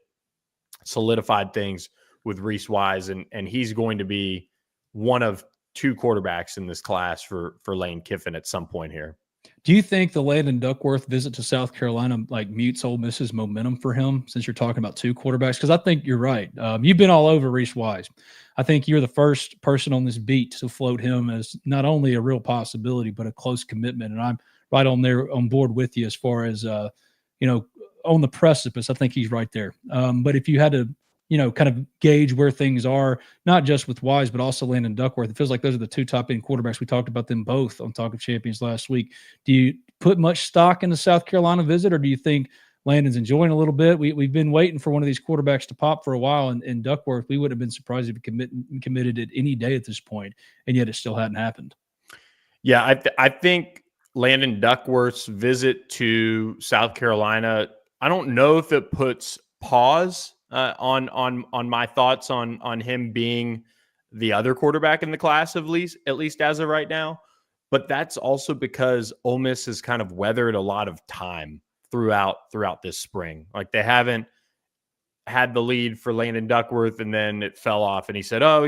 solidified things with Reese Wise, and he's going to be one of two quarterbacks in this class for Lane Kiffin at some point here. Do you think the Landon Duckworth visit to South Carolina mutes Ole Miss's momentum for him, since you're talking about two quarterbacks? Because I think you're right. You've been all over Reese Wise. I think you're the first person on this beat to float him as not only a real possibility, but a close commitment. And I'm right on board with you as far as, on the precipice. I think he's right there. But if you had to, kind of gauge where things are, not just with Wise, but also Landon Duckworth, it feels like those are the two top end quarterbacks. We talked about them both on Talk of Champions last week. Do you put much stock in the South Carolina visit, or do you think Landon's enjoying a little bit? We've been waiting for one of these quarterbacks to pop for a while, and Duckworth, we would have been surprised if he committed it any day at this point, and yet it still hadn't happened. Yeah, I think Landon Duckworth's visit to South Carolina, I don't know if it puts pause on my thoughts on him being the other quarterback in the class, at least as of right now. But that's also because Ole Miss has kind of weathered a lot of time throughout this spring. Like, they haven't had the lead for Landon Duckworth and then it fell off, and he said, oh,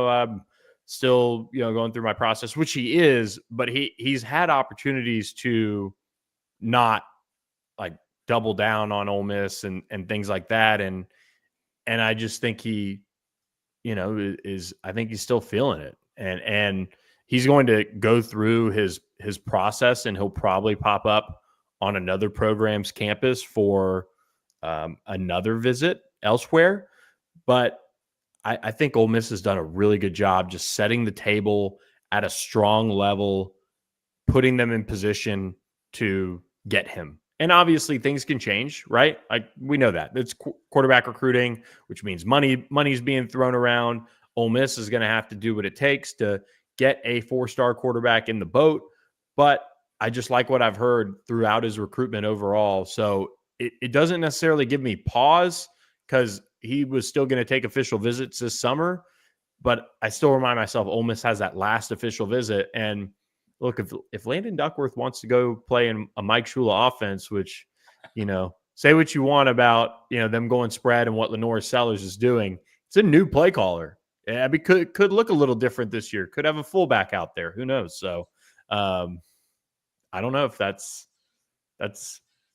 I'm still, going through my process, which he is, but he's had opportunities to not double down on Ole Miss and things like that. And I just think he, I think he's still feeling it. And he's going to go through his process, and he'll probably pop up on another program's campus for another visit elsewhere. But I think Ole Miss has done a really good job just setting the table at a strong level, putting them in position to get him. And obviously things can change, right? We know that. It's quarterback recruiting, which means money's being thrown around. Ole Miss is going to have to do what it takes to get a 4-star quarterback in the boat. But I just like what I've heard throughout his recruitment overall. So it doesn't necessarily give me pause, because he was still going to take official visits this summer. But I still remind myself Ole Miss has that last official visit. And look, if Landon Duckworth wants to go play in a Mike Shula offense, which, say what you want about, them going spread and what Lenore Sellers is doing, it's a new play caller. I mean, could look a little different this year. Could have a fullback out there. Who knows? So I don't know if that's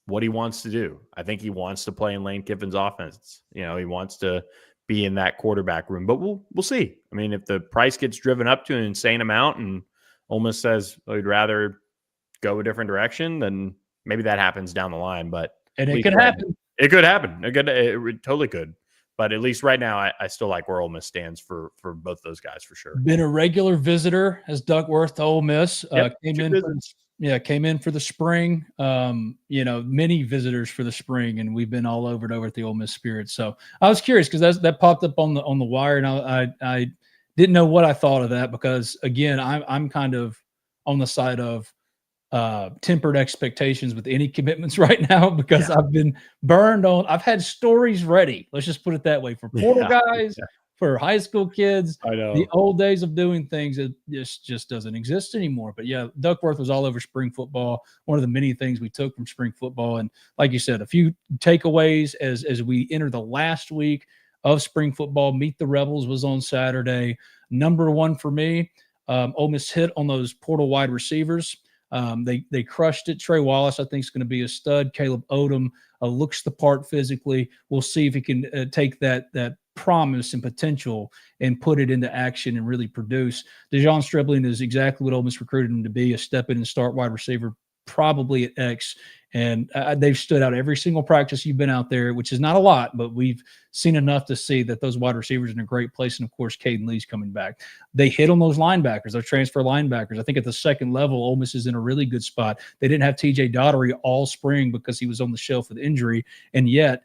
what he wants to do. I think he wants to play in Lane Kiffin's offense. He wants to be in that quarterback room, but we'll see. I mean, if the price gets driven up to an insane amount and Ole Miss says we'd rather go a different direction, then maybe that happens down the line. But it could happen. It could happen. It totally could. But at least right now, I still like where Ole Miss stands for both those guys for sure. Been a regular visitor as Duckworth to Ole Miss. Yep, came in for the spring. Many visitors for the spring, and we've been all over it over at the Ole Miss Spirit. So I was curious because that popped up on the wire, and I didn't know what I thought of that, because again, I'm kind of on the side of tempered expectations with any commitments right now, because I've been burned on. I've had stories ready. Let's just put it that way, for portal guys, for high school kids. I know the old days of doing things, it just doesn't exist anymore. But yeah, Duckworth was all over spring football. One of the many things we took from spring football. And like you said, a few takeaways as we enter the last week of spring football. Meet the Rebels was on Saturday. Number one for me, Ole Miss hit on those portal wide receivers. They crushed it. Trey Wallace, I think, is going to be a stud. Caleb Odom looks the part physically. We'll see if he can take that promise and potential and put it into action and really produce. DeJon Stribling is exactly what Ole Miss recruited him to be, a step-in and start wide receiver, probably at X. And they've stood out every single practice you've been out there, which is not a lot, but we've seen enough to see that those wide receivers are in a great place. And, of course, Caden Lee's coming back. They hit on those linebackers, those transfer linebackers. I think at the second level, Ole Miss is in a really good spot. They didn't have T.J. Daugherty all spring because he was on the shelf with injury, and yet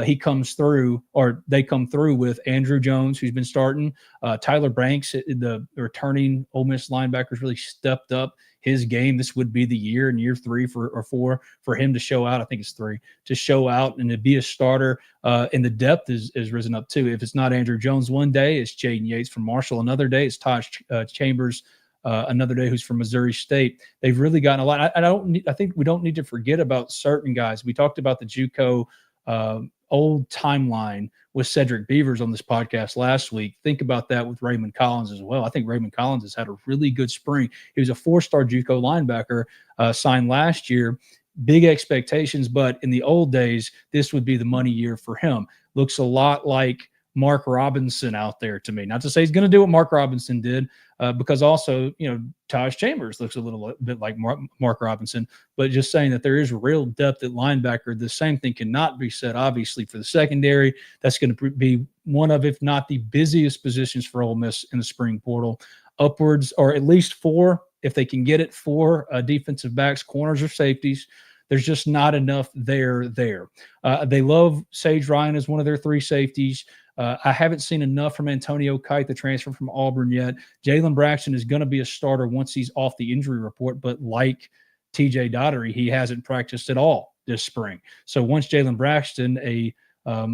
he comes through, or they come through with Andrew Jones, who's been starting. Tyler Banks, the returning Ole Miss linebackers, really stepped up his game. This would be the year in year 3 or 4 for him to show out. I think it's 3 to show out and to be a starter. And the depth is risen up too. If it's not Andrew Jones one day, it's Jaden Yates from Marshall. Another day, it's Taj Chambers. Another day, who's from Missouri State. They've really gotten a lot. I think we don't need to forget about certain guys. We talked about the JUCO old timeline with Cedric Beavers on this podcast last week. Think about that with Raymond Collins as well. I think Raymond Collins has had a really good spring. He was a 4-star JUCO linebacker signed last year. Big expectations, but in the old days, this would be the money year for him. Looks a lot like Mark Robinson out there to me. Not to say he's going to do what Mark Robinson did, because also, Taj Chambers looks a little bit like Mark Robinson, but just saying that there is real depth at linebacker. The same thing cannot be said, obviously, for the secondary. That's going to be one of, if not the busiest positions for Ole Miss in the spring portal. Upwards, or at least 4, if they can get it, 4 defensive backs, corners, or safeties. There's just not enough there. They love Sage Ryan as one of their 3 safeties. I haven't seen enough from Antonio Kite, the transfer from Auburn, yet. Jalen Braxton is going to be a starter once he's off the injury report, but like TJ Daugherty, he hasn't practiced at all this spring. So once Jalen Braxton, a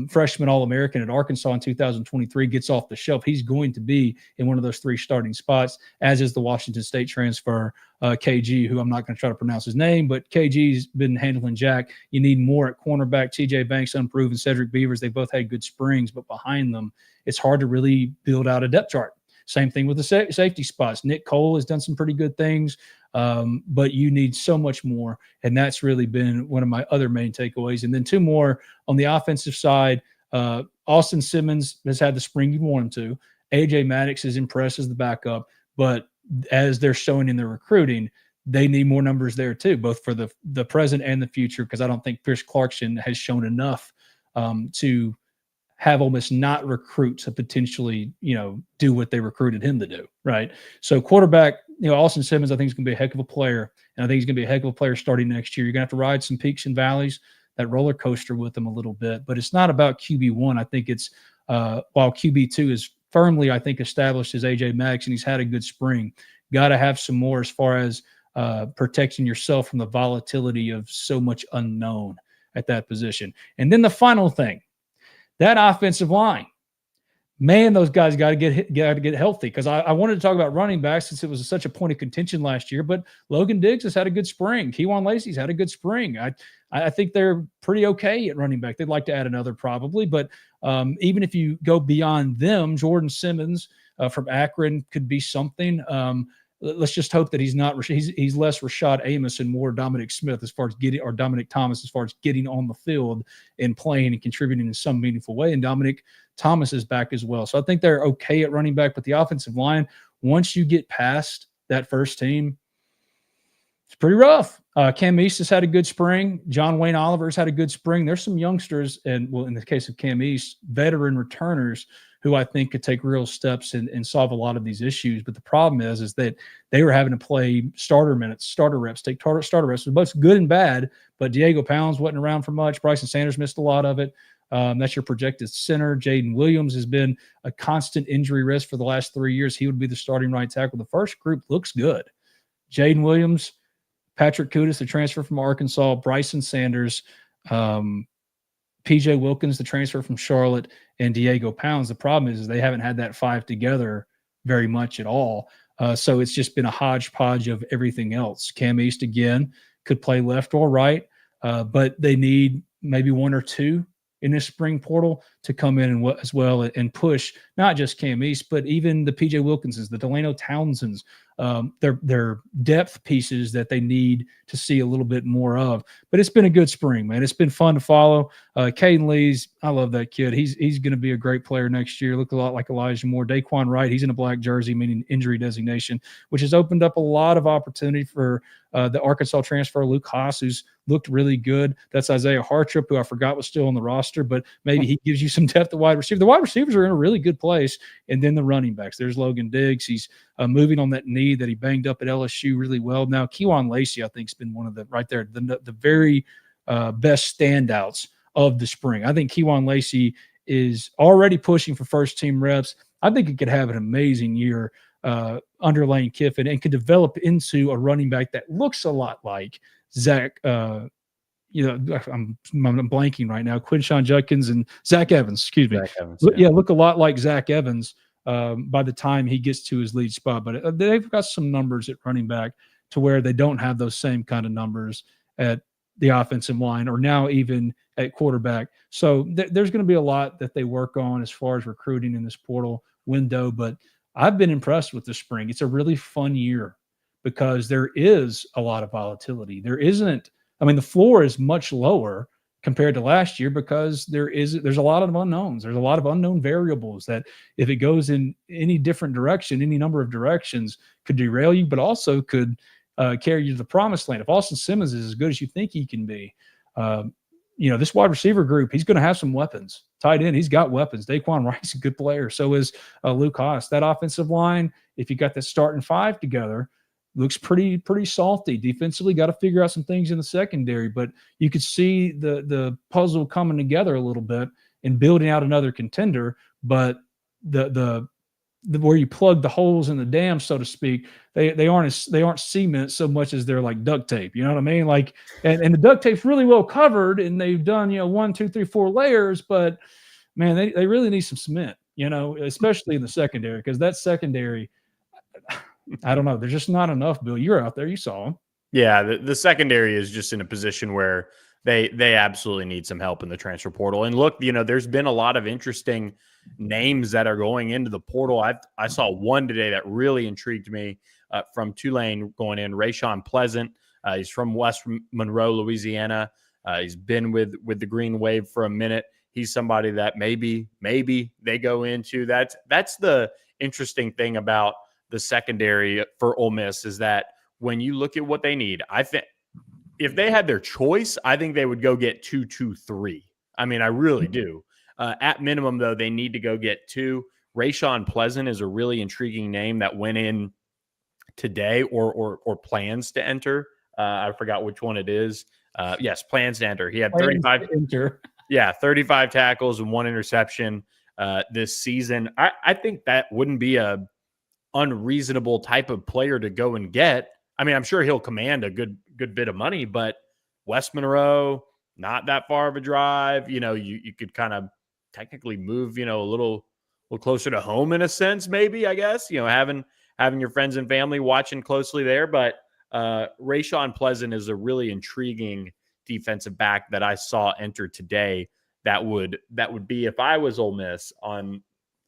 freshman All-American at Arkansas in 2023, gets off the shelf, he's going to be in one of those 3 starting spots, as is the Washington State transfer, KG, who I'm not going to try to pronounce his name, but KG's been handling Jack. You need more at cornerback. TJ Banks, unproven. Cedric Beavers, they both had good springs, but behind them, it's hard to really build out a depth chart. Same thing with the safety spots. Nick Cole has done some pretty good things, but you need so much more, and that's really been one of my other main takeaways. And then 2 more on the offensive side. Austin Simmons has had the spring you want him to. A.J. Maddox is impressed as the backup, but as they're showing in their recruiting, they need more numbers there too, both for the present and the future, because I don't think Pierce Clarkson has shown enough to have Ole Miss not recruit to potentially, do what they recruited him to do, right? So quarterback, Austin Simmons, I think is going to be a heck of a player, and I think he's going to be a heck of a player starting next year. You're going to have to ride some peaks and valleys, that roller coaster with him a little bit, but it's not about QB1. I think it's while QB2 is firmly, I think, established as A.J. Maddox, and he's had a good spring. Got to have some more as far as protecting yourself from the volatility of so much unknown at that position. And then the final thing, that offensive line, man, those guys got to get healthy, because I wanted to talk about running backs since it was such a point of contention last year, but Logan Diggs has had a good spring. Kejuan Lacey's had a good spring. I think they're pretty okay at running back. They'd like to add another probably, but even if you go beyond them, Jordan Simmons from Akron could be something. Let's just hope that he's less Rashad Amos and more Dominic Smith as far as or Dominic Thomas as far as getting on the field and playing and contributing in some meaningful way. And Dominic Thomas is back as well. So I think they're okay at running back, but the offensive line, once you get past that first team, it's pretty rough. Cam East has had a good spring. John Wayne Oliver's had a good spring. There's some youngsters, and well, in the case of Cam East, veteran returners who I think could take real steps and solve a lot of these issues. But the problem is that they were having to play starter minutes, starter reps, take starter reps. It was both good and bad, but Diego Pounds wasn't around for much. Bryson Sanders missed a lot of it. That's your projected center. Jaden Williams has been a constant injury risk for the last 3 years. He would be the starting right tackle. The first group looks good. Jaden Williams, Patrick Kudus, the transfer from Arkansas, Bryson Sanders, P.J. Wilkins, the transfer from Charlotte, and Diego Pounds. The problem is they haven't had that 5 together very much at all. So it's just been a hodgepodge of everything else. Cam East, again, could play left or right, but they need maybe 1 or 2 in this spring portal to come in and as well and push not just Cam East, but even the PJ Wilkinsons, the Delano Townsends, their depth pieces that they need to see a little bit more of. But it's been a good spring, man. It's been fun to follow. Caden Lees, I love that kid. He's going to be a great player next year. Look a lot like Elijah Moore. Daquan Wright, he's in a black jersey, meaning injury designation, which has opened up a lot of opportunity for the Arkansas transfer, Luke Haas, who's looked really good. That's Isaiah Hartrip, who I forgot was still on the roster, but maybe he gives you some depth at wide receiver. The wide receivers are in a really good place. And then the running backs. There's Logan Diggs. He's moving on that knee that he banged up at LSU really well. Now, Kejuan Lacey, I think, has been one of the right there, the very best standouts of the spring. I think Kejuan Lacey is already pushing for first-team reps. I think he could have an amazing year under Lane Kiffin and could develop into a running back that looks a lot like Zach. I'm blanking right now. Quinshawn Judkins and Zach Evans. Excuse me. Zach Evans, yeah, look a lot like Zach Evans by the time he gets to his lead spot. But they've got some numbers at running back to where they don't have those same kind of numbers at the offensive line or now even at quarterback. So there's going to be a lot that they work on as far as recruiting in this portal window. But I've been impressed with the spring. It's a really fun year because there is a lot of volatility. There's the floor is much lower compared to last year because there's a lot of unknowns. There's a lot of unknown variables that if it goes in any different direction, any number of directions could derail you, but also could carry you to the promised land. If Austin Simmons is as good as you think he can be, this wide receiver group, he's going to have some weapons. Tight end, he's got weapons. Daquan Wright's a good player. So is Luke Haas. That offensive line, if you got that starting five together, looks pretty salty. Defensively, got to figure out some things in the secondary, but you could see the puzzle coming together a little bit and building out another contender. But the where you plug the holes in the dam, so to speak, they aren't cement so much as they're like duct tape. You know what I mean? Like, and the duct tape's really well covered, and they've done 1, 2, 3, 4 layers. But man, they really need some cement. Especially in the secondary, because that secondary, I don't know, there's just not enough. Bill, you're out there, you saw them. Yeah, the secondary is just in a position where they absolutely need some help in the transfer portal. And look, there's been a lot of interesting names that are going into the portal. I saw one today that really intrigued me from Tulane going in, Rayshawn Pleasant. He's from West Monroe, Louisiana. He's been with the Green Wave for a minute. He's somebody that maybe they go into. That's the interesting thing about the secondary for Ole Miss is that when you look at what they need, I think if they had their choice, I think they would go get 2, 2, 3. I mean, I really do. At minimum, though, they need to go get 2. Rayshawn Pleasant is a really intriguing name that went in today or plans to enter. I forgot which one it is. Yes, plans to enter. He had 35 tackles and 1 interception this season. I think that wouldn't be a unreasonable type of player to go and get. I mean, I'm sure he'll command a good bit of money, but West Monroe, not that far of a drive. You could kind of technically move, a little closer to home in a sense, maybe, I guess, having your friends and family watching closely there. But Rayshawn Pleasant is a really intriguing defensive back that I saw enter today. That would be, if I was Ole Miss,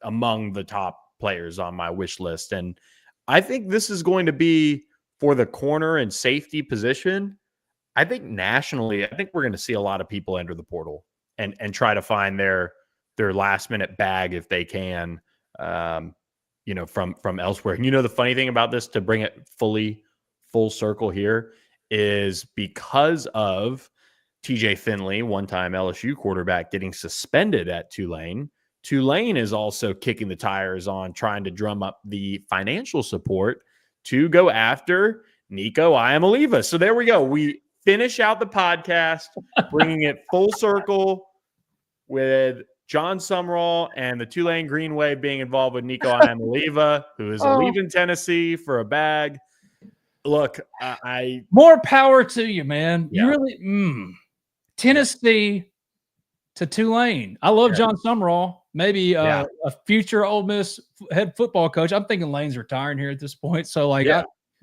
among the top players on my wish list. And I think this is going to be for the corner and safety position. I think nationally, I think we're going to see a lot of people enter the portal and try to find their last minute bag if they can, from elsewhere. And the funny thing about this, to bring it full circle here, is because of TJ Finley, one-time LSU quarterback, getting suspended at Tulane. Tulane is also kicking the tires on trying to drum up the financial support to go after Nico Iamaleava. So there we go. We finish out the podcast, bringing it full circle with John Sumrall and the Tulane Green Wave being involved with Nico Iamaleava, who is leaving Tennessee for a bag. Look, more power to you, man. Yeah. You really Tennessee to Tulane. I love John Sumrall. Maybe a future Ole Miss head football coach. I'm thinking Lane's retiring here at this point. So,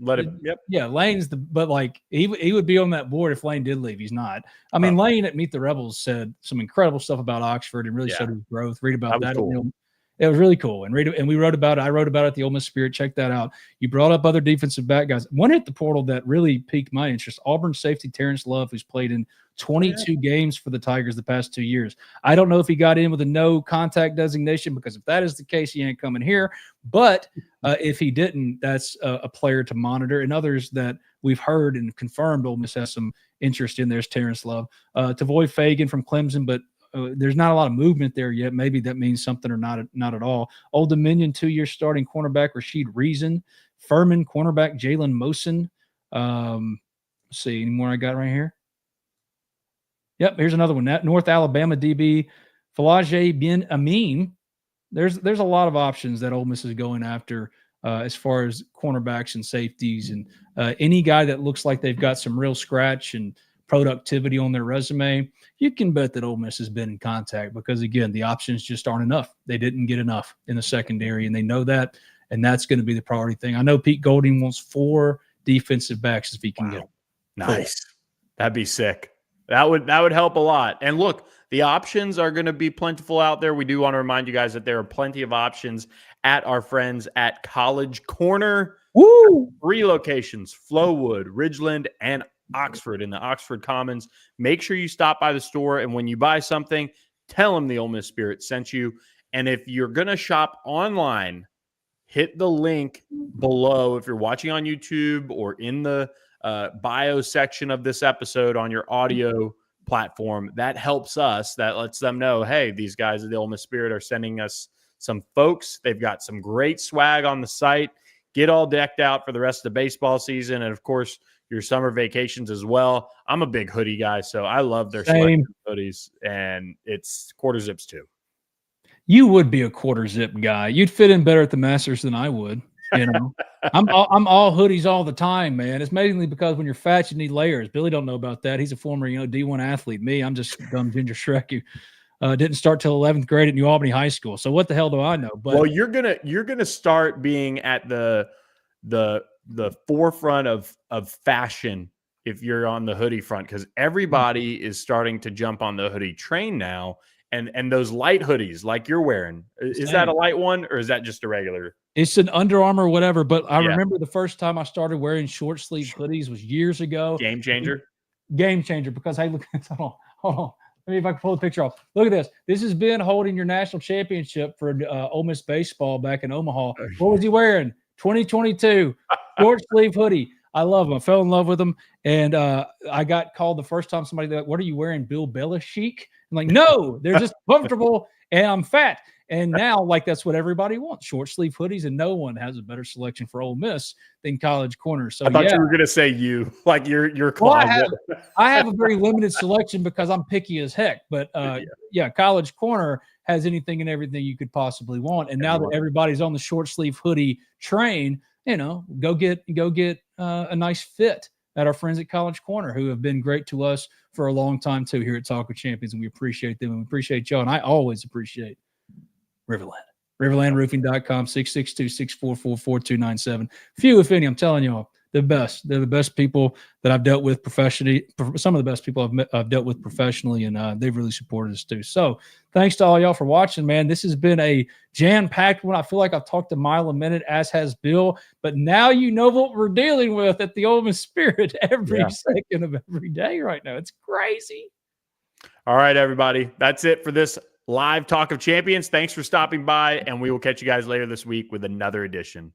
Let him. Yep. Yeah, Lane's but like he would be on that board if Lane did leave. He's not. I mean, Lane at Meet the Rebels said some incredible stuff about Oxford and really showed his growth. Read about that. Cool. It was really cool. And we wrote about it. I wrote about it at the Ole Miss Spirit. Check that out. You brought up other defensive back guys. One hit the portal that really piqued my interest. Auburn safety Terrence Love, who's played in 22 games for the Tigers the past 2 years. I don't know if he got in with a no contact designation, because if that is the case, he ain't coming here. But if he didn't, that's a player to monitor. And others that we've heard and confirmed Ole Miss has some interest in, there's Terrence Love. Tavoy Fagan from Clemson, but there's not a lot of movement there yet. Maybe that means something or not at all. Old Dominion 2-year starting cornerback Rashid Reason. Furman cornerback Jalen Mosin. Let's see, any more I got right here? Yep, here's another one. North Alabama DB Falaje Bin Amin. There's a lot of options that Ole Miss is going after as far as cornerbacks and safeties, and any guy that looks like they've got some real scratch and productivity on their resume. You can bet that Ole Miss has been in contact, because again, the options just aren't enough. They didn't get enough in the secondary, and they know that, and that's going to be the priority thing. I know Pete Golding wants 4 defensive backs if he can get them. Nice. That'd be sick. That would help a lot. And look, the options are going to be plentiful out there. We do want to remind you guys that there are plenty of options at our friends at College Corner. Woo! 3 locations: Flowood, Ridgeland, and Oxford in the Oxford Commons. Make sure you stop by the store, and when you buy something, tell them the Ole Miss Spirit sent you. And if you're going to shop online, hit the link below if you're watching on YouTube, or in the bio section of this episode on your audio platform. That helps us. That lets them know, hey, these guys at the Ole Miss Spirit are sending us some folks. They've got some great swag on the site. Get all decked out for the rest of the baseball season, and of course your summer vacations as well. I'm a big hoodie guy, so I love their selection of hoodies, and it's quarter zips too. You would be a quarter zip guy. You'd fit in better at the Masters than I would. You know, I'm all hoodies all the time, man. It's mainly because when you're fat, you need layers. Billy don't know about that. He's a former, D1 athlete. Me, I'm just dumb Ginger Shrek who didn't start till 11th grade at New Albany High School. So what the hell do I know? But well, you're gonna start being at the forefront of fashion if you're on the hoodie front, because everybody is starting to jump on the hoodie train now. And those light hoodies like you're wearing, is that a light one, or is that just a regular? It's an Under Armour, whatever. But I remember the first time I started wearing short sleeve hoodies was years ago. Game changer. Because hey, look, hold on. Let me if I can pull the picture off. Look at this. This has been holding your national championship for Ole Miss baseball back in Omaha. What was he wearing? 2022 short sleeve hoodie. I love him. I fell in love with him. And I got called the first time somebody like, what are you wearing, Bill Belichick? I'm like, no, they're just comfortable and I'm fat. And now, like, that's what everybody wants, short sleeve hoodies, and no one has a better selection for Ole Miss than College Corner. So I thought you were going to say like your closet. Well, I have a very limited selection because I'm picky as heck. But College Corner has anything and everything you could possibly want. And now that everybody's on the short sleeve hoodie train, go get a nice fit at our friends at College Corner, who have been great to us for a long time too here at Talk with Champions, and we appreciate them and we appreciate y'all. And I always appreciate RiverLand. RiverLandRoofing.com, 662-644-4297. Few, if any, I'm telling y'all, the best. They're the best people that I've dealt with professionally. Some of the best people I've dealt with professionally, and they've really supported us too. So thanks to all y'all for watching, man. This has been a jam-packed one. I feel like I've talked a mile a minute, as has Bill. But now you know what we're dealing with at the Ole Miss Spirit every second of every day right now. It's crazy. All right, everybody. That's it for this live Talk of Champions. Thanks for stopping by, and we will catch you guys later this week with another edition.